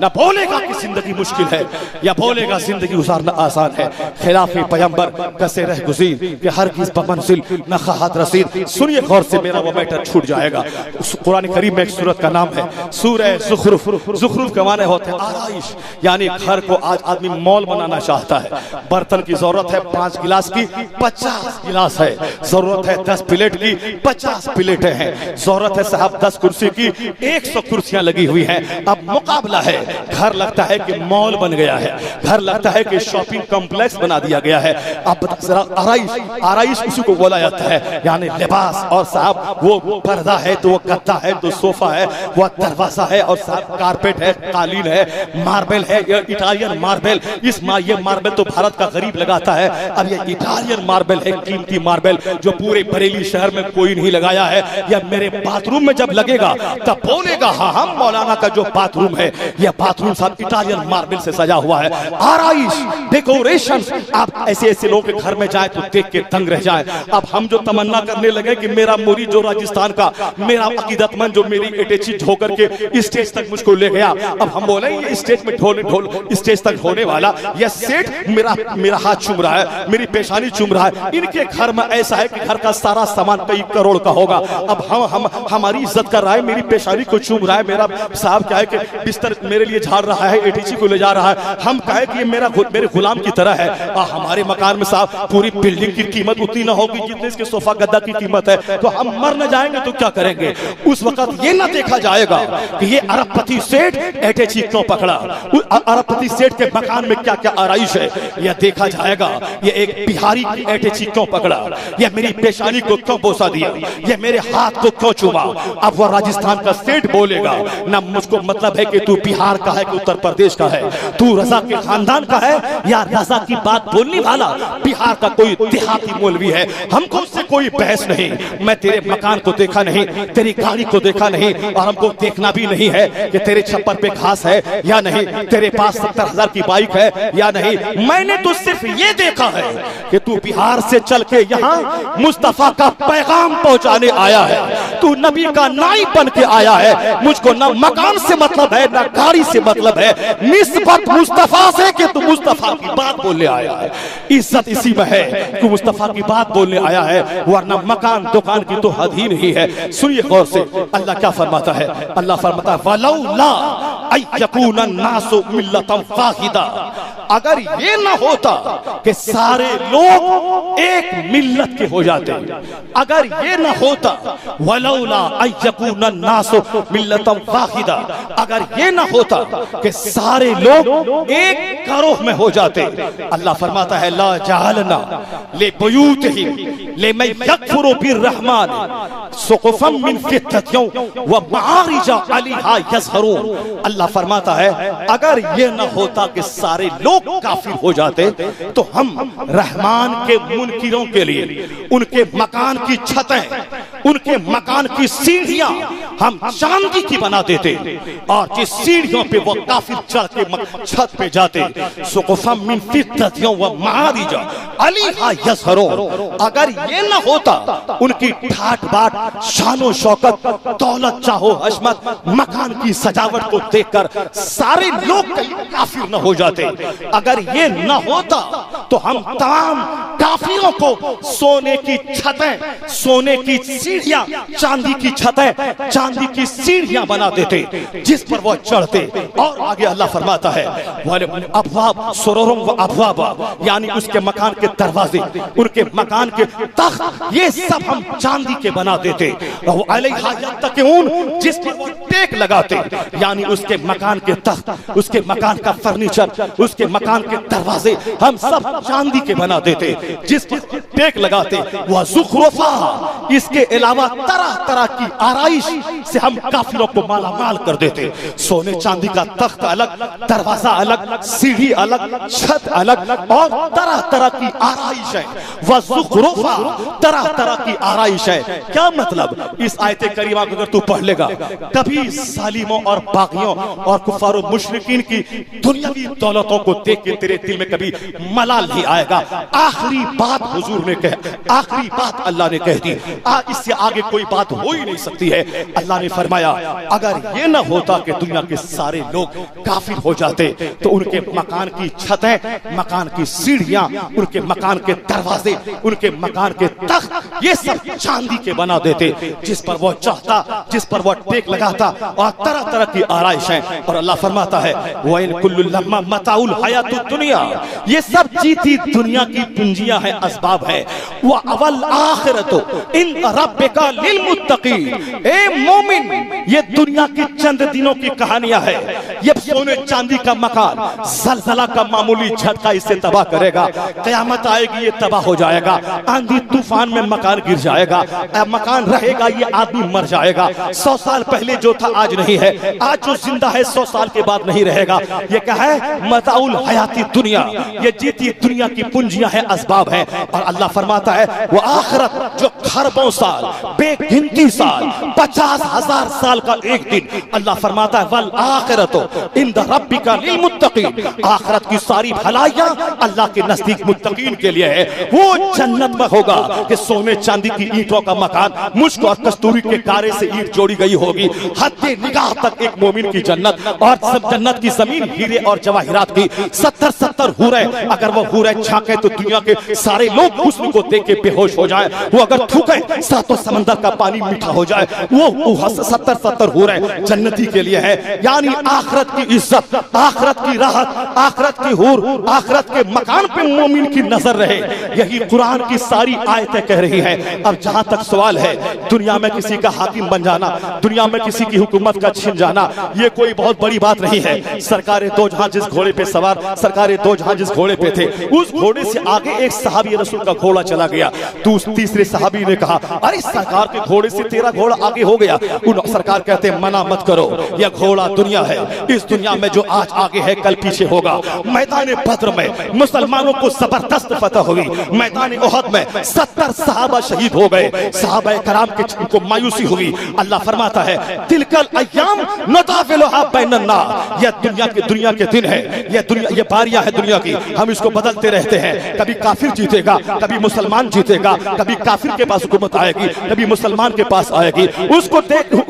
ना बोलेगा कि जिंदगी मुश्किल है, या बोलेगा जिंदगी गुजारना आसान है। खिलाफे पैगंबर कसे रह गुज़ीर कि हर किस बमंजिल न खहात रसीद। सुनिए गौर से, मेरा वो मैटर छूट जाएगा। उस कुरान करीम में एक सूरत का नाम है सूरह ज़ुखरुफ। ज़ुखरुफ के माने होते हैं आराइश, यानी घर को आज आदमी मॉल बनाना चाहता है। बर्तन की जरूरत है 5 गिलास की, 50 गिलास है। जरूरत है 10 प्लेट की, 50 प्लेटें हैं। जरूरत है साहब 10 कुर्सी की, 100 कुर्सियां लगी हुई हैं। अब मुकाबला है, घर लगता है कि मॉल बन गया है, घर लगता है कि शॉपिंग कॉम्प्लेक्स बना दिया गया है। अब जरा आराइश उसी को बोला जाता है, यानी लिबास। और साहब वो पर्दा है तो वो गद्दा है तो सोफा है, वो दरवाजा है और साहब कारपेट है, कालीन है, मार्बल है, इटालियन मार्बल। ये मार्बल तो भारत का गरीब लगाता है। अब ये इटालियन मार्बल है, कीमती मार्बल, जो पूरे बरेली शहर में कोई नहीं लगाया है। या मेरे बाथरूम में जब लगेगा तब बोलेगा हाँ हम मौलाना का जो बाथरूम है, यह बाथरूम साहब इटालियन मार्बल से सजा हुआ है। आराइश, डेकोरेशन। आप ऐसे लोगों के घर में जाए तो देख के दंग रह जाए। अब हम जो तमन्ना करने लगे कि मेरा मुरीद जो राजस्थान का, मेरा अकीदतमंद जो मेरी अटैची ढोकर के स्टेज तक मुझको ले गया, अब हम बोले ये स्टेज में ढोल स्टेज तक होने वाला, यह सेठ मेरा हाथ चूम रहा है, मेरी पेशानी चूम रहा है। इनके घर में ऐसा है कि घर का सारा सामान कई करोड़ का होगा। अब हम हमारी इज्जत कर रहा है, मेरी पेशानी को चूम रहा है, मेरा साहब क्या है कि बिस्तर मेरे लिए झाड़ रहा है, एटीसी को ले जा रहा है। हम कहे कि ये मेरे गुलाम की तरह है। हमारे मकान में साहब पूरी बिल्डिंग की कीमत उतनी ना होगी जितने इसके सोफा गद्दा की कीमत है, तो हम मर न जाएंगे तो क्या करेंगे? उस वक्त ये ना देखा जाएगा कि ये अरबपति सेठ एटीसी क्यों पकड़ा, अरबपति सेठ के मकान में क्या क्या आराइश है, यह देखा जाएगा। ये एक बिहारी की एटीसी क्यों पकड़ा, यह मेरी पेशानी को क्यों बोसा दिया, यह मेरे हाथ को क्यों चूमा। अब वह राजस्थान का सेठ बोलेगा ना, मुझको मतलब है कि तू बिहार का है कि उत्तर प्रदेश का है, तू रजा के खानदान का है या रजा की बात बोलने वाला बिहार का कोई देहाती मौलवी है। हमको उससे कोई बहस नहीं। मैं तेरे मकान को देखा नहीं, तेरी गाड़ी को देखा नहीं, और हमको देखना भी नहीं है कि तेरे छप्पर पे घास है या नहीं, तेरे पास 70,000 की बाइक है या नहीं। मैंने तो सिर्फ ये देखा है कि तू बिहार से चल के यहाँ मुस्तफा का पैगाम पहुंचाने आया है, तू नबी का नाई बन के आया है। मुझको ना मकान से मतलब है ना गाड़ी से मतलब है, निस्बत मुस्तफा से कि तू मुस्तफा की बात बोलने आया है। इज्जत इसी में है कि मुस्तफा की बात बोलने आया है, वरना मकान दुकान की तो हद ही नहीं है। सुनिए गौर से, अल्लाह क्या फरमाता है? अल्लाह फरमाता है वलौला अयकुना नासु मिल्लतन वाहिदा। अगर ये ना होता कि सारे लोग एक मिल्लत के हो जाते, अगर ये ना होता वलौला अयकुन अन्नासु मिल्लतन वाहिदा, अगर ये ना होता कि सारे लोग एक गिरोह में हो जाते, अल्लाह फरमाता है ला जअलना लिबुयूतिहिम लिमन यकफुरु बिर्रहमान सुक़ुफन मिन फिद्दतिन व मआरिजा अलैहा यज़हरून। अल्लाह फरमाता है अगर ये ना होता कि सारे लोग काफिर हो जाते तो हम रहमान के मुनकिरों के लिए उनके मकान की छतें, उनके मकान की सीढ़ियां हम चांदी की बना देते, और जिस सीढ़ियों पे वो काफिर चढ़ के छत पे जाते सुक़ुफन मिन फिद्दतिन व मआरिजा अलैहा यज़हरून। अगर ये ना होता उनकी ठाट बाट शानो शौकत दौलत चाहो हशमत मकान की सजावट को देखकर सारे लोग काफिर न हो जाते, अगर ये न होता तो हम तमाम काफिरों को सोने की छतें, सोने की सीढ़ियां, चांदी की छतें, चांदी की सीढ़ियां बना देते जिस पर वो चढ़ते। और आगे अल्लाह फरमाता है वाले अबवाब सुरुरुम व अबवाबा, यानी उसके मकान के दरवाजे, उनके मकान के तख्त, ये सब हम चांदी के बना देते। अलैहा यत्तकिऊन, जिस पर वो टेक लगाते, यानी उसके मकान के तख्त, उसके मकान का फर्नीचर, उसके मकान के दरवाजे हम सब चांदी के बना देते जिस पर टेक लगाते। वह ज़ुख़रुफ़ा, इसके अलावा तरह तरह की आराइश से हम काफिरों को माला माल कर देते। सोने चांदी का तख्त अलग, दरवाजा अलग, सीढ़ी अलग, छत अलग, और तरह तरह की आराइश है। वह ज़ुख़रुफ़ा, तरह तरह की आराइश है। क्या मतलब? इस आयत करीमा को अगर तू पढ़ लेगा कभी जालिमों और बागियों और कुफार और मुशरिकीन की दुनियावी दौलतों को देख के तेरे दिल में कभी मलाल नहीं आएगा। आखिरी बात हुजूर ने कह, आखिरी बात अल्लाह ने कह दी, इससे आगे कोई बात हो ही नहीं सकती है। अल्लाह ने फरमाया अगर ये ना होता कि दुनिया के सारे लोग काफिर हो जाते तो उनके मकान की छतें, मकान की सीढ़ियां, उनके मकान के दरवाजे, उनके मकान के तख्त, ये सब चांदी के बना देते जिस पर वो चाहता, जिस पर वो टेक लगाता, और तरह तरह की आराइश है। और अल्लाह फरमाता है व इन कुल्लु लम्मा मताउल हयातुद दुनिया, ये सब जीती दुनिया की पूंजियां हैं, असबाब है। व अवल आखिरतु इन रब्बिका लिल मुत्तकीन, ए मोमिन ये दुनिया की चंद दिनों की कहानियां है। ये सोने चांदी का मकान जलजला का मामूली झटका इसे तबाह करेगा, कयामत आएगी ये तबाह हो जाएगा, आंधी तूफान में मकान गिर जाएगा, मकान रहेगा ये आदमी मर जाएगा। 100 साल पहले जो था आज नहीं है, आज जो जिंदा है 100 साल के बाद नहीं रहेगा। ये क्या है? मताउल हयाती दुनिया, ये जीती दुनिया की पूंजियां हैं, असबाब हैं। और अल्लाह फरमाता है वो आखिरत जो खरबों साल, बेगिनती साल, 50,000 साल का एक दिन, अल्लाह फरमाता है वल आखिरत इंद रब्बिका लिल मुत्तकीन, आखिरत की सारी भलाइयां अल्लाह के नजदीक मुत्तकीन के लिए है। वो जन्नत में होगा कि सोने चांदी की ईंटों का मकान मुश्क और कस्तूरी के कारे से ईंट जोड़ी गई होगी, हद्दे निगाह तक एक मोमिन की जन्नत, और सब जन्नत की जमीन हीरे और जवाहिरात की 70-70 हूरें, अगर वो हूरें झांके तो दुनिया के सारे लोग हुस्न को देख के बेहोश हो जाए। वो अगर थूके सातों समंदर का पानी मीठा हो जाए। वो 70-70 हूरें जन्नती के लिए है। यानी आखिरत की इज्जत, आखिरत की राहत, आखिरत की हूर, आखिरत के मकान पे मोमिन की नजर रहे। यही कुरान की सारी आयतें कह रही हैं। अब जहां तक सवाल है दुनिया में किसी का हाकिम बन जाना, दुनिया में किसी की हुकूमत का छिन जाना, ये कोई बहुत बड़ी बात नहीं है। सरकारे दो जहां जिस घोड़े पे सवार, सरकारे दो जहां जिस घोड़े पे थे, उस घोड़े से आगे एक सहाबी रसूल का घोड़ा चला गया। तो उस तीसरे सहाबी ने कहा अरे सरकार के घोड़े से तेरा घोड़ा आगे हो गया। उन सरकार कहते हैं मना मत करो, यह घोड़ा दुनिया है, इस दुनिया में जो आज आगे है कल पीछे होगा। मैदान बद्र में मुसलमानों को जबरदस्त फतह हुई। मैदान उहद में 70 सहाबा शहीद हो गए। सहाबा कराम को मायूसी हुई। अल्लाह फरमाता है तिलकल अय्याम नदाविलुहा बैनन नास, यह दुनिया के दिन है, ये बारियां है दुनिया की, हम इसको बदलते रहते हैं। कभी काफिर जीतेगा, कभी मुसलमान जीतेगा, कभी काफिर के पास हुकूमत आएगी, कभी मुसलमान के के पास आएगी। उसको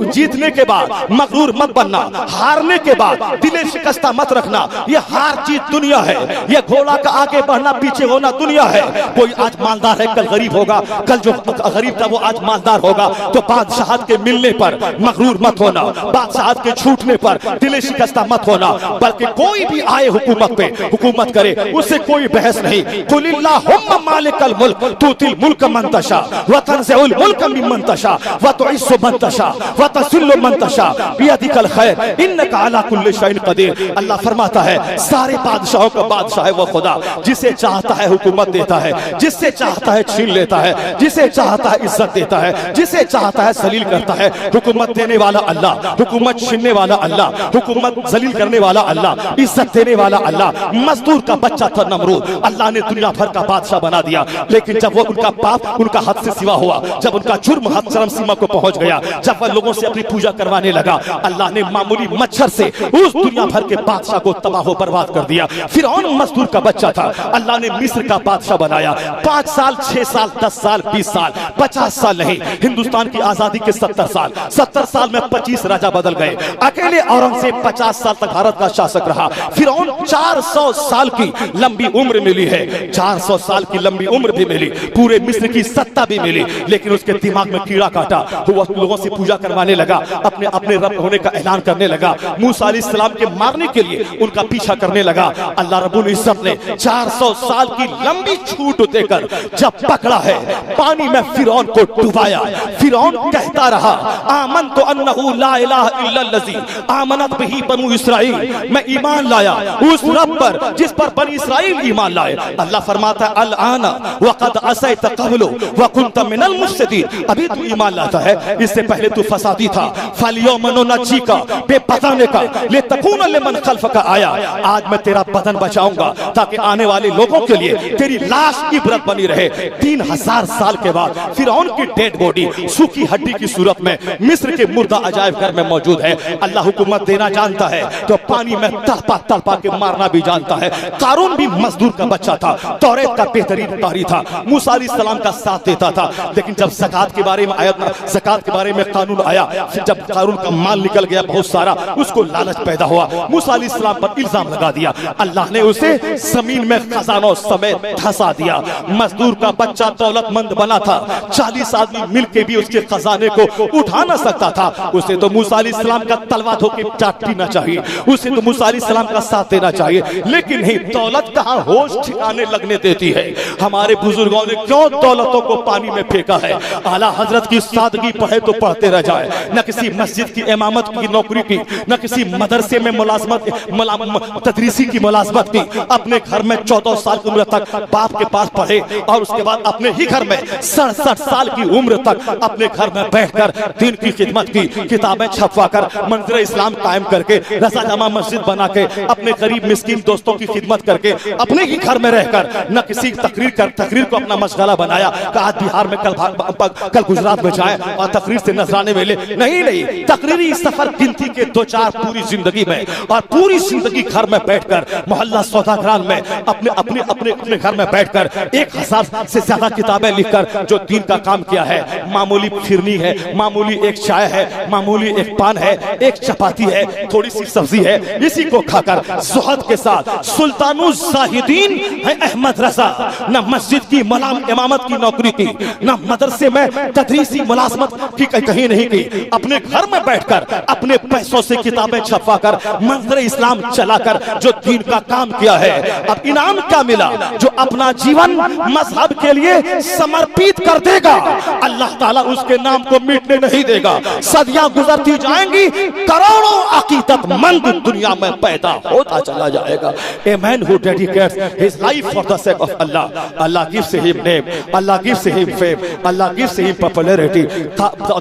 जीतने के बाद मगरूर मत बनना, हारने के बाद दिले शिकस्ता मत रखना। ये हार जीत दुनिया है, ये घोड़ा का आगे बढ़ना पीछे होना दुनिया है। कोई आज मालदार है कल गरीब होगा, कल जो गरीब था वो आज मालदार होगा। तो बादशाहत के मिलने पर मगरूर मत होना, बादशाहत के छूटने पर दिले शिकस्ता मत होना। बल्कि कोई भी आए हुकूमत पे, हुकूमत करे, उससे कोई बहस नहीं। कुलिल्लाहुम्मा मालिकल मुल्क तुतिल मुल्क मन तशा व तंज़िउल मुल्क मिम्मन तशा व तुइस्सु मन तशा व तुज़िल्लु मन तशा बियदिकल खैर इन्नका अला कुल्लि शैइन कदीर। अल्लाह फरमाता है सारे बादशाहों का बादशाह है वो खुदा, जिसे चाहता है हुकूमत देता है, जिससे चाहता है छीन लेता है, जिसे चाहता है इज्जत देता है, जिसे चाहता है जलील करता है। हुकूमत देने वाला अल्लाह, हुकूमत छीनने वाला अल्लाह, हुकूमत जलील करने वाला अल्लाह, इज्जत देने वाला अल्लाह। मजदूर का बच्चा था नमरूद, अल्लाह ने दुनिया भर का बादशाह बना दिया। लेकिन जब वो उनका पाप उनका हद से सिवा हुआ, जब उनका जुर्म हद चरम सीमा को पहुंच गया, जब वह लोगों से अपनी पूजा करवाने लगा, अल्लाह ने मामूली मच्छर से उस दुनिया भर के बादशाह को तबाह बर्बाद कर दिया। फिरौन मजदूर का बच्चा था, अल्लाह ने मिस्र का बादशाह बनाया। 5 साल 6 साल 10 साल 20 साल 50 साल नहीं, हिंदुस्तान की आजादी के 70 साल 70 साल में 25 राजा बदल गए। अकेले औरंगजेब 50 साल तक भारत का शासक रहा। फिरौन 400 साल की लंबी उम्र मिली है, 400 साल की लंबी उम्र भी मिली, पूरे मिस्र की सत्ता भी मिली। लेकिन उसके दिमाग में कीड़ा काटा, वो लोगों से पूजा करवाने लगा, अपने अपने रब होने का ऐलान करने लगा, मूसा अलैहिस्सलाम के मारने के लिए उनका पीछा करने लगा। अल्लाह रब्बुल इज्जत ने 400 साल की लंबी छूट देकर जब पकड़ा है, पानी में फिरौन को डुबाया। फिरौन कहता रहा आमनतु अन्नहु ला इलाहा इल्लल्लज़ी आमनत बिही बनु इस्राईल, मैं ईमान लाया उस रब पर जिस पर बनी इस्राईल ईमान लाए। अल्लाह फरमाता है अल आना वक़द असैत क़ब्लु व कुन्त मिनल मुफ़्सिदीन, अभी तू ईमान लाता है, इससे पहले तू फसादी था। फल्यौम नुनज्जीका बेबदनिका लितकूना लिमन खल्फका आया, आज मैं तेरा बदन बचाऊंगा ताकि आने वाले लोगों के लिए तेरी लाश इबरत बनी रहे। 3000 साल के बाद फिरौन की डेड बॉडी सूखी हड्डी की सूरत में मिस्र के मुर्दा अजायब घर में मौजूद है। अल्लाह हुकूमत देना जानता है तो पानी में तड़पा तड़पा के मारना भी जानता है। कारून भी मजदूर का बच्चा था, तौरेत का बेहतरीन कारी था, मूसा अलैहिस्सलाम का साथ देता था। लेकिन जब ज़कात के बारे में आया, ज़कात के बारे में कानून आया, फिर जब कारून का माल निकल गया बहुत सारा, उसको लालच पैदा हुआ, मूसा अलैहिस्सलाम पर इल्जाम लगा दिया। अल्लाह ने उसे जमीन में खजानों समेत धंसा दिया। मजदूर का बच्चा दौलतमंद बना था, 40 आदमी मिलके भी उसके खजाने को उठा ना सकता था। उसे तो मूसा अलैहिस्सलाम का तलवा धो के चाट पीना चाहिए, उसे तो मूसा अलैहिस्सलाम का साथ देना चाहिए। लेकिन नहीं, दौलत कहाँ होश ठिकाने लगने देती है। हमारे बुजुर्गों ने क्यों दौलतों को पानी में फेंका है। आला हजरत की सादगी पढ़े तो पढ़ते रह जाए, न किसी मस्जिद की इमामत की नौकरी की, न किसी मदरसे में मुलाजमत तदरीसी की मुलाजमत की। अपने घर में 14 साल की उम्र तक बाप के पास पढ़े और उसके बाद अपने ही घर में 67 साल की उम्र तक अपने घर में बैठकर दीन की खिदमत की, किताबें छपवा कर मंदिर इस्लाम कायम करके, रज़ा जामा मस्जिद बना के, अपने गरीब मिस्कीन दोस्तों की खिदमत करके, अपने ही घर में रहकर न किसी तकरीर को अपना मशगला बनाया कि आज बिहार में कल गुजरात में जाए और तकरीर से नजराने मिले। नहीं, तकरीरी सफर गिनती के 2-4 पूरी जिंदगी में, और पूरी जिंदगी घर में बैठकर मोहल्ला सौदागरान में अपने अपने अपने अपने घर में बैठकर 1000 से ज्यादा किताबें लिखकर जो दीन का काम किया है। मामूली फिरनी है, मामूली एक चाय है, मामूली एक पान है, एक चपाती है, थोड़ी सी सब्जी है, इसी को खाकर ज़ुहद के साथ सुल्तानुल ज़ाहिदीन है अहमद रज़ा, न मस्जिद की इमामत की नौकरी की, न मदरसे में तदरीसी मुलाजमत की कहीं नहीं की। अपने घर में बैठकर अपने पैसों से किताबें छपवाकर मंदिर इस्लाम चलाकर जो दीन का काम किया है। अब इनाम क्या मिला? जो अपना जीवन मजहब के लिए समर्पित कर देगा, अल्लाह ताला उसके नाम को मिटने नहीं देगा। सदियां गुजरती जाएंगी, करोड़ों अकीदतमंद दुनिया में पैदा होता चला जाएगा। A man who dedicates his life for the sake of Allah, Allah gives him name, Allah gives him fame, Allah gives him popularity।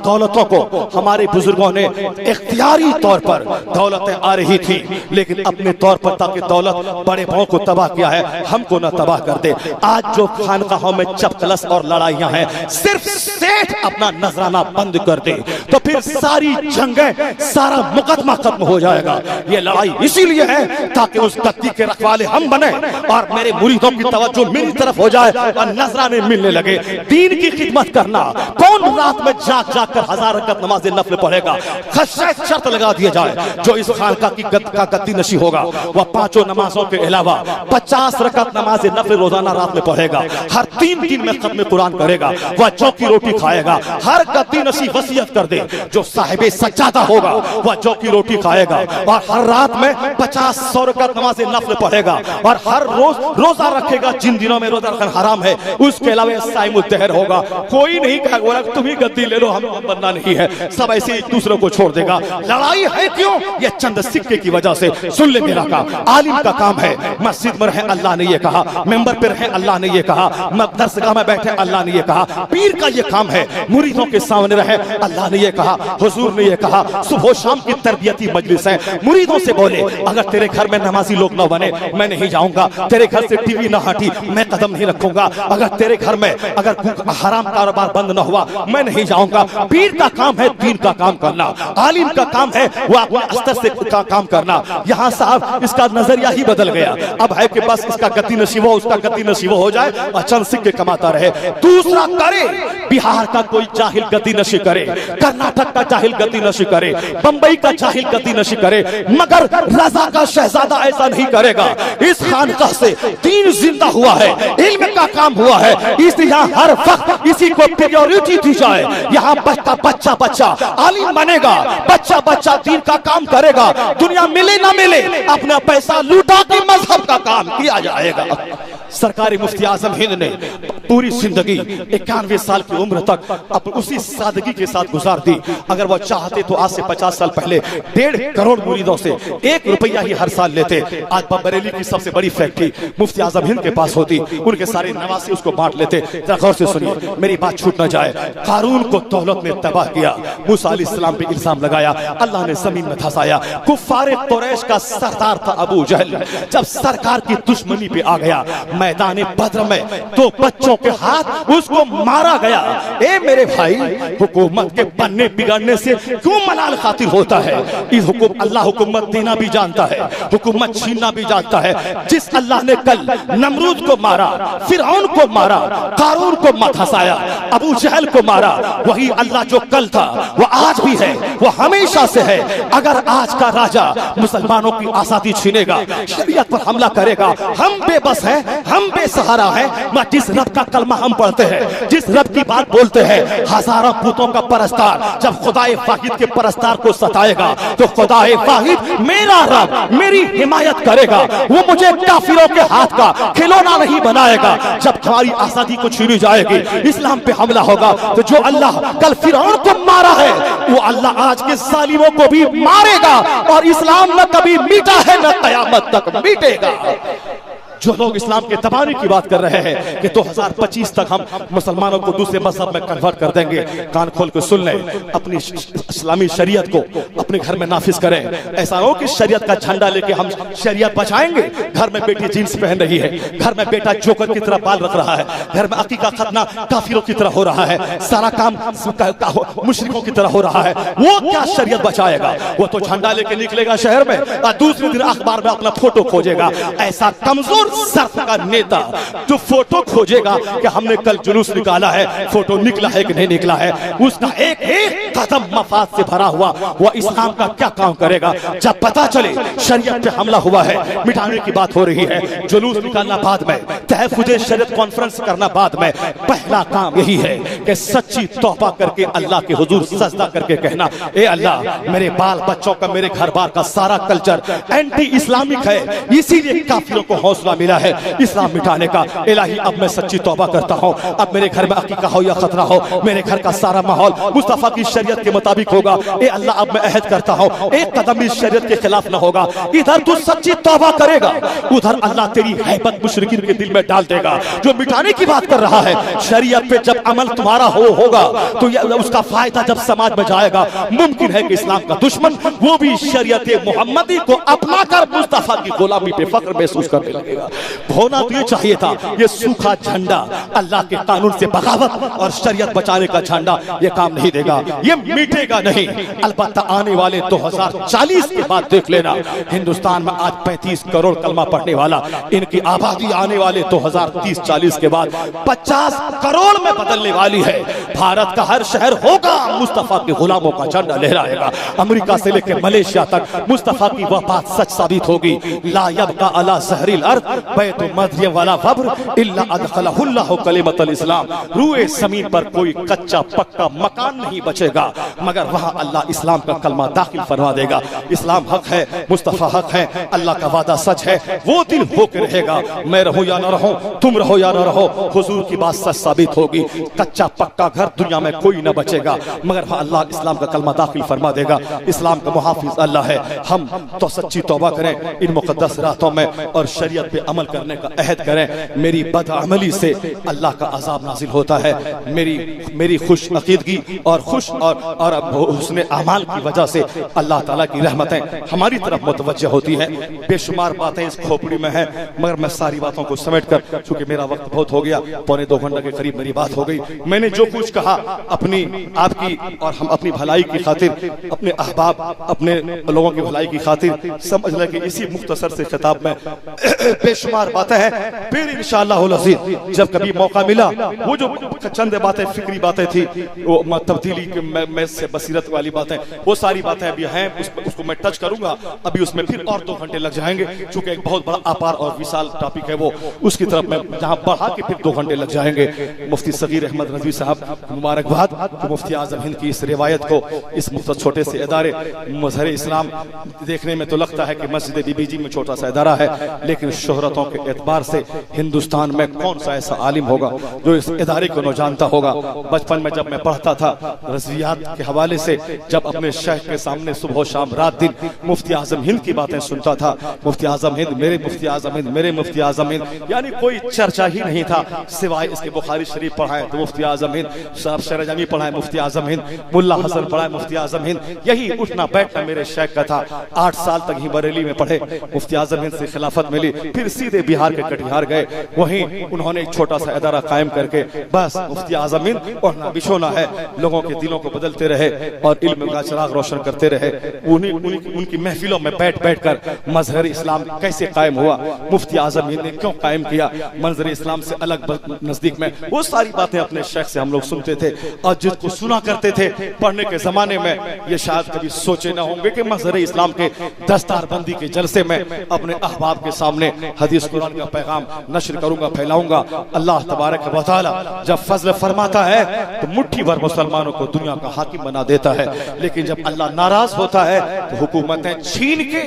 दौलतों को हमारे बुजुर्गों ने इख्तियारी तौर पर दौलतें आ रही थी, लेकिन अपने तौर पर ताकि दौलत बड़े भाव को तबाह किया है, हमको न तबाह कर दे। आज जो खानकाहों में चपकलस और लड़ाइयां हैं, सिर्फ सेठ अपना नजराना बंद कर दे तो फिर सारी जंगें, सारा मुकदमा खत्म हो जाएगा। ये लड़ाई इसीलिए है ताकि उस गद्दी के रखवाले हम बने और मेरे मुरीदों की तवज्जो मेरी तरफ हो जाए और नजराने मिलने लगे। दीन की खिदमत करना, कौन रात में जाग जाग कर 1000 रकअत नमाज नफल पढ़ेगा, शर्त लगा दिया जाए जो इस खानका की गद्दी नशी होगा वह 5 नमाजों के अलावा 50 रकअत नमाज नफल रोजाना रात में पढ़ेगा, हर 3 दिन में खत्म कुरान करेगा, वह जौ की रोटी खाएगा। हर गद्दी नशी वसीयत कर दे जो साहिब सज्जादा होगा वह जौ की रोटी खाएगा और हर रात में 50-100 रकअत नमाज नफल पढ़ेगा और हर रोज रोजा रखेगा जिन दिनों में रोजा रखना हराम है, उसके अलावा साइमुल दहर होगा। कोई नहीं कहेगा तुम ही गद्दी ले लो, हम बनना नहीं है, सब ऐसे एक दूसरे को छोड़ देगा। लड़ाई है क्यों? ये चंद सिक्के की वजह से। सुन ले मेरा काम, आलिम का काम है मस्जिद में रहे अल्लाह ने ये कहा, मेंबर पे रहे अल्लाह ने ये कहा, दरसगाह में बैठे अल्लाह ने ये कहा, पीर का ये काम है मुरीदों के सामने रहे अल्लाह ने ये कहा, हुजूर ने ये कहा। सुबह शाम की तरबियती मजलिस है, मुरीदों से बोले अगर तेरे घर में नमाजी लोग न बने मैं नहीं जाऊंगा, तेरे घर से टीवी ना हटी मैं कदम नहीं रखूंगा, अगर तेरे घर में अगर हराम कारोबार बंद न हुआ मैं नहीं जाऊंगा। पीर का काम है दीन का काम करना, आलिम का काम है वो अपने अस्तर से काम करना। यहाँ साहब इसका नजरिया ही बदल गया, अब है कि बस इसका गति नसीब हो, उसका गति नसीब हो जाए और चंद सिक्के कमाता रहे। दूसरा करे बिहार का कोई जाहिल गति नशी करे, कर्नाटक का जाहिल गति नशी करे, बंबई का जाहिल गति नशी करे, मगर रजा का शहजादा ऐसा नहीं करेगा। इस खानकाह से दीन जिंदा हुआ है, इल्म का काम हुआ है, इसलिए यहाँ हर वक्त इसी को प्रायोरिटी दी जाए। यहाँ बच्चा बच्चा आलिम बनेगा, बच्चा बच्चा दीन का काम करेगा, दुनिया मिले ना मिले अपना पैसा लूटा के मजहब का काम किया जाएगा। सरकारी मुफ्ती आजम हिंद ने पूरी जिंदगी 91 साल की उम्र तक अब उसी सादगी के साथ गुजार दी। अगर वो चाहते तो आज से 50 साल पहले 1.5 करोड़ मुरीदों से 1 रुपया ही हर साल लेते। आज बरेली की सबसे बड़ी फैक्ट्री मुफ्ती आजम हिंद के पास होती, उनके सारे नवासी उसको बांट लेते। जरा गौर से सुनिए, मेरी बात छूट न जाए। कारून को दौलत ने तबाह किया, मूसा अलैहिस्सलाम पे इल्जाम लगाया, अल्लाह ने जमीन में धंसाया। कुफ्फारे कुरैश का सरदार था अबू जहल, जब सरकार की दुश्मनी पे आ गया मैदान बद्र में तो बच्चों के हाथ उसको मारा गया। ए मेरे भाई, हुकूमत के बनने बिगड़ने से क्यों मलाल खातिर होता है? इस अल्लाह हुकूमत देना भी जानता है, हुकूमत छीनना भी जानता है। जिस अल्लाह ने कल नमरूद को मारा, फिरौन को मारा, कारून को मत हंसाया, अबू जहल को मारा, वही अल्लाह जो कल था वो आज भी है, वो हमेशा से है। अगर आज का राजा मुसलमानों की आजादी छीनेगा, शरीयत पर हमला करेगा, हम बेबस हैं, हम बेसहारा हैं। जिस रब का कलमा हम पढ़ते हैं, जिस रब की बात बोलते हैं, हजारों पुतों का परस्तार जब खुदाए वाहिद के परस्तार को सताएगा तो खुदाए वाहिद मेरा रब मेरी हिमायत करेगा, वो मुझे काफिरों के हाथ का खिलौना नहीं बनाएगा। जब हमारी आजादी को छीनी जाएगी, इस्लाम पे हमला होगा, तो जो अल्लाह कल फिरौन को मारा है वो अल्लाह आज के जालिमों को भी मारेगा। और इस्लाम न कभी मिटा है न कयामत तक मिटेगा। जो लोग इस्लाम के दबाने की बात कर रहे हैं कि 2025 तक हम मुसलमानों को दूसरे मजहब में कन्वर्ट कर देंगे, कान खोल के सुन लें। अपनी इस्लामी शरीयत को अपने घर में नाफिज करें। ऐसा हो कि शरीयत का झंडा लेके हम शरीयत बचाएंगे। घर में बेटी जींस पहन रही है, घर में बेटा जोकर की तरह बाल रख रहा है, घर में अकीका खतना काफिरों की तरह हो रहा है, सारा काम मुशरिकों की तरह हो रहा है, वो क्या शरीयत बचाएगा? वो तो झंडा लेके निकलेगा शहर में और दूसरे दिन अखबार में अपना फोटो खोजेगा। ऐसा कमजोर सर्फ का नेता जो फोटो खोजेगा कि हमने कल जुलूस निकाला है, फोटो निकला है कि नहीं निकला है, उसका एक एक कदम मफाद से भरा हुआ, वो इस्लाम का क्या काम करेगा? जब पता चले शरीयत पे हमला हुआ है, मिटाने की बात हो रही है, जुलूस निकालना बाद में, तहफ़्फ़ुज़े शरीयत कॉन्फ्रेंस करना बाद में, पहला काम यही है कि सच्ची तौबा करके अल्लाह के हुजूर सजदा करके कहना, ए अल्लाह मेरे बाल बच्चों का, मेरे घर बार का सारा कल्चर एंटी इस्लामिक है, इसीलिए काफिरों को हौसला मिला है इस्लाम मिटाने का। इलाही अब मैं सच्ची तौबा करता हूँ, अब मेरे घर में अकीका हो या खतरा हो, मेरे घर का सारा माहौल मुस्तफा की शरीयत के मुताबिक होगा। ए अल्लाह अब मैं अहद करता हूँ एक कदम इस शरीयत के खिलाफ न होगा। इधर तू सच्ची तौबा करेगा, उधर अल्लाह तेरी हैबत मुशरिकीन के दिल में डाल देगा। जो मिटाने की बात कर रहा है, शरीयत पे जब अमल तुम्हारा होगा तो उसका फायदा जब समाज में जाएगा, मुमकिन है कि इस्लाम का दुश्मन वो भी शरीयत मोहम्मदी को अपना कर मुस्तफा की गुलामी पे फख्र महसूस करने लगेगा। होना तो ये चाहिए था, ये सूखा झंडा अल्लाह के कानून से बगावत और शरीयत बचाने का झंडा ये काम नहीं देगा, ये मिटेगा नहीं। अलबत्ता आने वाले 2040 के बाद देख लेना, हिंदुस्तान में आज 35 करोड़ कलमा पढ़ने वाला, इनकी आबादी आने वाले 2030-40 के बाद 50 करोड़ में बदलने वाली है। भारत का हर शहर होगा मुस्तफा के गुलामों का झंडा लहराएगा। अमेरिका से लेकर मलेशिया तक मुस्तफा की वह बात सच साबित होगी। ला यबका अला ज़हरिल अर्द बैतु मदयन वला वब्र इल्ला अदखलहुल्लाहु कलिमतल इस्लाम। रूए ज़मीन पर कोई कच्चा पक्का मकान नहीं बचेगा मगर वहां अल्लाह इस्लाम का कलमा दाखिल फरमा देगा। इस्लाम हक है, मुस्तफा हक है, अल्लाह का वादा सच है, वो दिन होकर रहेगा। मैं रहूं या न रहूं, तुम रहो या न रहो, हुजूर की बात सच साबित होगी। कच्चा पक्का घर दुनिया में कोई न बचेगा मगर वहां अल्लाह इस्लाम का कलमा दाखिल फरमा देगा। इस्लाम का मुहाफिज अल्लाह है। हम तो सच्ची तौबा करें इन मुकद्दस रातों में और शरीयत पे अमल करने का अहद करें। मेरी बदअमली से अल्लाह का अजाब नाजिल होता है। मेरी खुश अकीदगी और हुस्न अमाल की वजह से अल्लाह ताला की रहमतें हमारी तरफ मुतवज्जह होती हैं। बेशुमार बातें इस खोपड़ी में हैं मगर मैं सारी बातों को समेट कर, चूंकि मेरा वक्त बहुत हो गया, 1.25 घंटे के करीब मेरी बात हो गई। मैंने जो कुछ कहा अपनी आपकी और हम अपनी भलाई की खातिर, अपने अहबाब अपने लोगों की भलाई की खातिर समझ लें कि इसी मुख्तसर से खिताब में बेशुमार बातें हैं। फिर इंशाअल्लाह अज़ीज़ जब कभी मौका मिला, वो जो चंद बातें फिक्री बातें थी, वो तब्दीली में से बसीरत वाली बातें, वो सारी बातें अभी हैं, उसको मैं टच करूंगा। अभी उसमें फिर और 2 घंटे लग जाएंगे चूंकि एक बहुत बड़ा अपार और विशाल टॉपिक है वो, उसकी तरफ मैं जहां बढ़ा के फिर 2 घंटे लग जाएंगे। मुफ्ती सगीर अहमद रज़वी साहब मुबारकबाद कि मुफ्ती आज़म हिंद की इस रिवायत को, इस मुख्तसर छोटे से इदारे मज़हर इस्लाम, देखने में तो लगता है कि मस्जिद बीबीजी में छोटा सा इदारा है लेकिन शोहरतों के एतबार से हिंदुस्तान में कौन सा ऐसा आलिम होगा जो इस इदारे को न जानता होगा। बचपन में जब मैं पढ़ता था रज़वियात के हवाले से, जब अपने शेख के सामने सुबह शाम रात दिन मुफ्ती आज़म हिंद की बातें सुनता था, मुफ्ती आज़म हिंद, मेरे मुफ्ती आज़म हिंद, मेरे मुफ्ती आज़म हिंद, यानी कोई चर्चा ही नहीं था सिवाय इसके बुखारी शरीफ पढ़ाए तो मुफ्ती आज़म हिंद, साहब शरजमी पढ़ाए मुफ्ती आज़म हिंद, मुल्ला हसन पढ़ाए मुफ्ती आज़म हिंद, यही उठना बैठना मेरे शेख का था। 8 साल तक ही बरेली में पढ़े, मुफ्ती आज़म हिंद से खिलाफत मिली, फिर सीधे बिहार के कटिहार गए, वहीं उन्होंने एक छोटा सा इदारा कायम करके बस मुफ्ती आज़म हिंद पढ़ना बिछोना है, लोगों के दिलों को बदलते रहे और इल्म का चिराग रोशन करते रहे। उनकी महफिलों में बैठ बैठ कर मजहर इस्लाम कैसे कायम हुआ, मुफ्ती आज़म हिंद ने क्यों कायम किया, मंजर इस्लाम से अलग नजदीक में, वो सारी बातें अपने शेख से हम लोग सुनते थे और जिसको सुना करते थे पढ़ने के जमाने में, ये शायद कभी सोचे ना होंगे कि मजहर इस्लाम के दस्तारबंदी के जलसे में अपने अहबाब के सामने हदीस कुरान का पैगाम नशर करूंगा, फैलाऊंगा। अल्लाह तबारक व तआला जब फजल फरमाता है तो मुट्ठी भर मुसलमानों को दुनिया का हाकिम बना देता है, लेकिन जब अल्लाह नाराज होता है तो हुकूमतें छीन के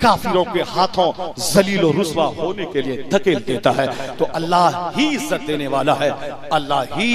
काफिरों के हाथों जलील और रुस्वा होने के लिए धकेल देता है। तो अल्लाह ही इज्जत देने वाला है, अल्लाह ही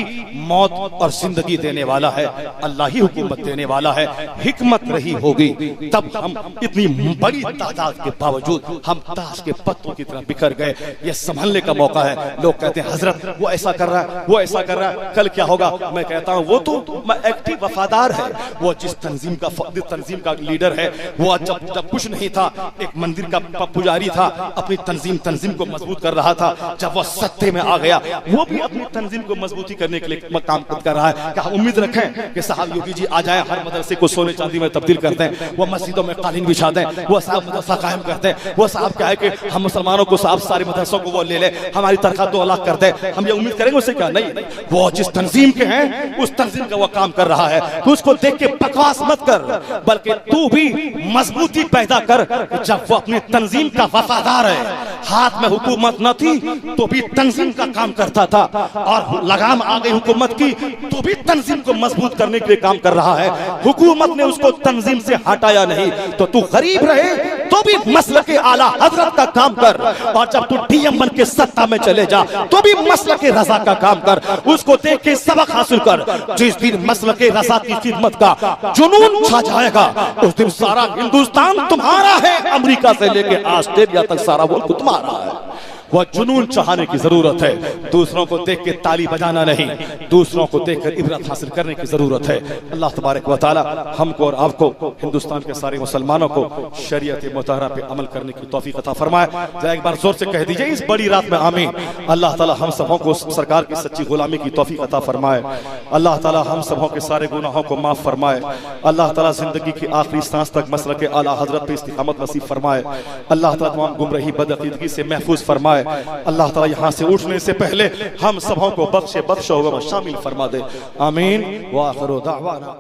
मौत और जिंदगी देने वाला है, अल्लाह ही हुकूमत देने वाला है। हिकमत रही होगी तब हम इतनी बड़ी तादाद के बावजूद हम ताश के पत्तों की तरह बिखर गए। ये संभलने का मौका है। लोग कहते हैं हजरत वो ऐसा कर रहा है, वो ऐसा कर रहा है, कल क्या होगा। मैं कहता हूँ वो तो एक्टिव वफादार है, वो जिस तंजीम का लीडर है, वो जब कुछ नहीं था, एक मंदिर का पुजारी था, अपनी तंजीम को मजबूत कर रहा था। जब वो सत्ते में आ गया वो भी अपनी तंजीम को मजबूती करने के लिए काम कर रहा है। क्या उम्मीद रखें कि साहब योगी जी आ जाए, हर मदरसे को सोने चांदी में तब्दील कर दें, वो मस्जिदों में कालीन बिछा दें, वो साहब मदरसा कायम कर दें, वो साहब क्या है कि हम मुसलमानों को साहब सारे मदरसों को वो ले ले, हमारी तनख्वाह 2 लाख कर दे, हम ये उम्मीद करेंगे उससे? क्या नहीं, वो जिस तंजीम के हैं उस तंजीम का वो काम कर रहा है। तो उसको देख के बकवास मत कर, बल्कि तू भी मजबूती पैदा कर। जब वो अपनी तंजीम का वफादार है, हाथ में हुकूमत न थी तो भी तंजीम का काम करता था, और लगाम आ गई हुकूमत की तो भी तंजीम को मजबूत करने के लिए काम कर रहा है। हुकूमत ने उसको तंजीम से हटाया नहीं, तो तू गरीब रहे तो भी मसलक के आला हजरत का काम कर, और जब तू डीएम बन के सत्ता में चले जा तो भी मसलक के रजा का काम कर। उसको देख के सबक हासिल कर। जिस दिन मसलक के रजा की खिदमत का जुनून छा जाएगा उस दिन सारा हिंदुस्तान तुम्हारा है, अमेरिका से लेके ऑस्ट्रेलिया तक सारा मुल्क तुम्हारा है। वह जुनून चाहने की जरूरत है। दूसरों को देख के ताली बजाना नहीं, दूसरों को देखकर इबरत हासिल करने की जरूरत है। अल्लाह तबारक व तआला हमको और आपको, हिंदुस्तान के सारे मुसलमानों को शरीयत मुतहरा पे अमल करने की तौफीक अता फरमाए। जरा एक बार जोर से कह दीजिए इस बड़ी रात में आमीन। अल्लाह ताला हम सबों को सरकार की सच्ची गुलामी की तौफीक अता फरमाए। अल्लाह ताला हम सबों के सारे गुनाहों को माफ फरमाए। अल्लाह ताला जिंदगी की आखिरी सांस तक मसलक आला हजरत पे इस्तिकामत नसीब फरमाए। अल्लाह ताला तमाम गुमराही बदअकीदगी से महफूज फरमाए। अल्लाह ताला यहाँ से उठने से पहले हम सबों को बख्शे बख्शो में शामिल फरमा दे। आमीन व आखिरु दावाना।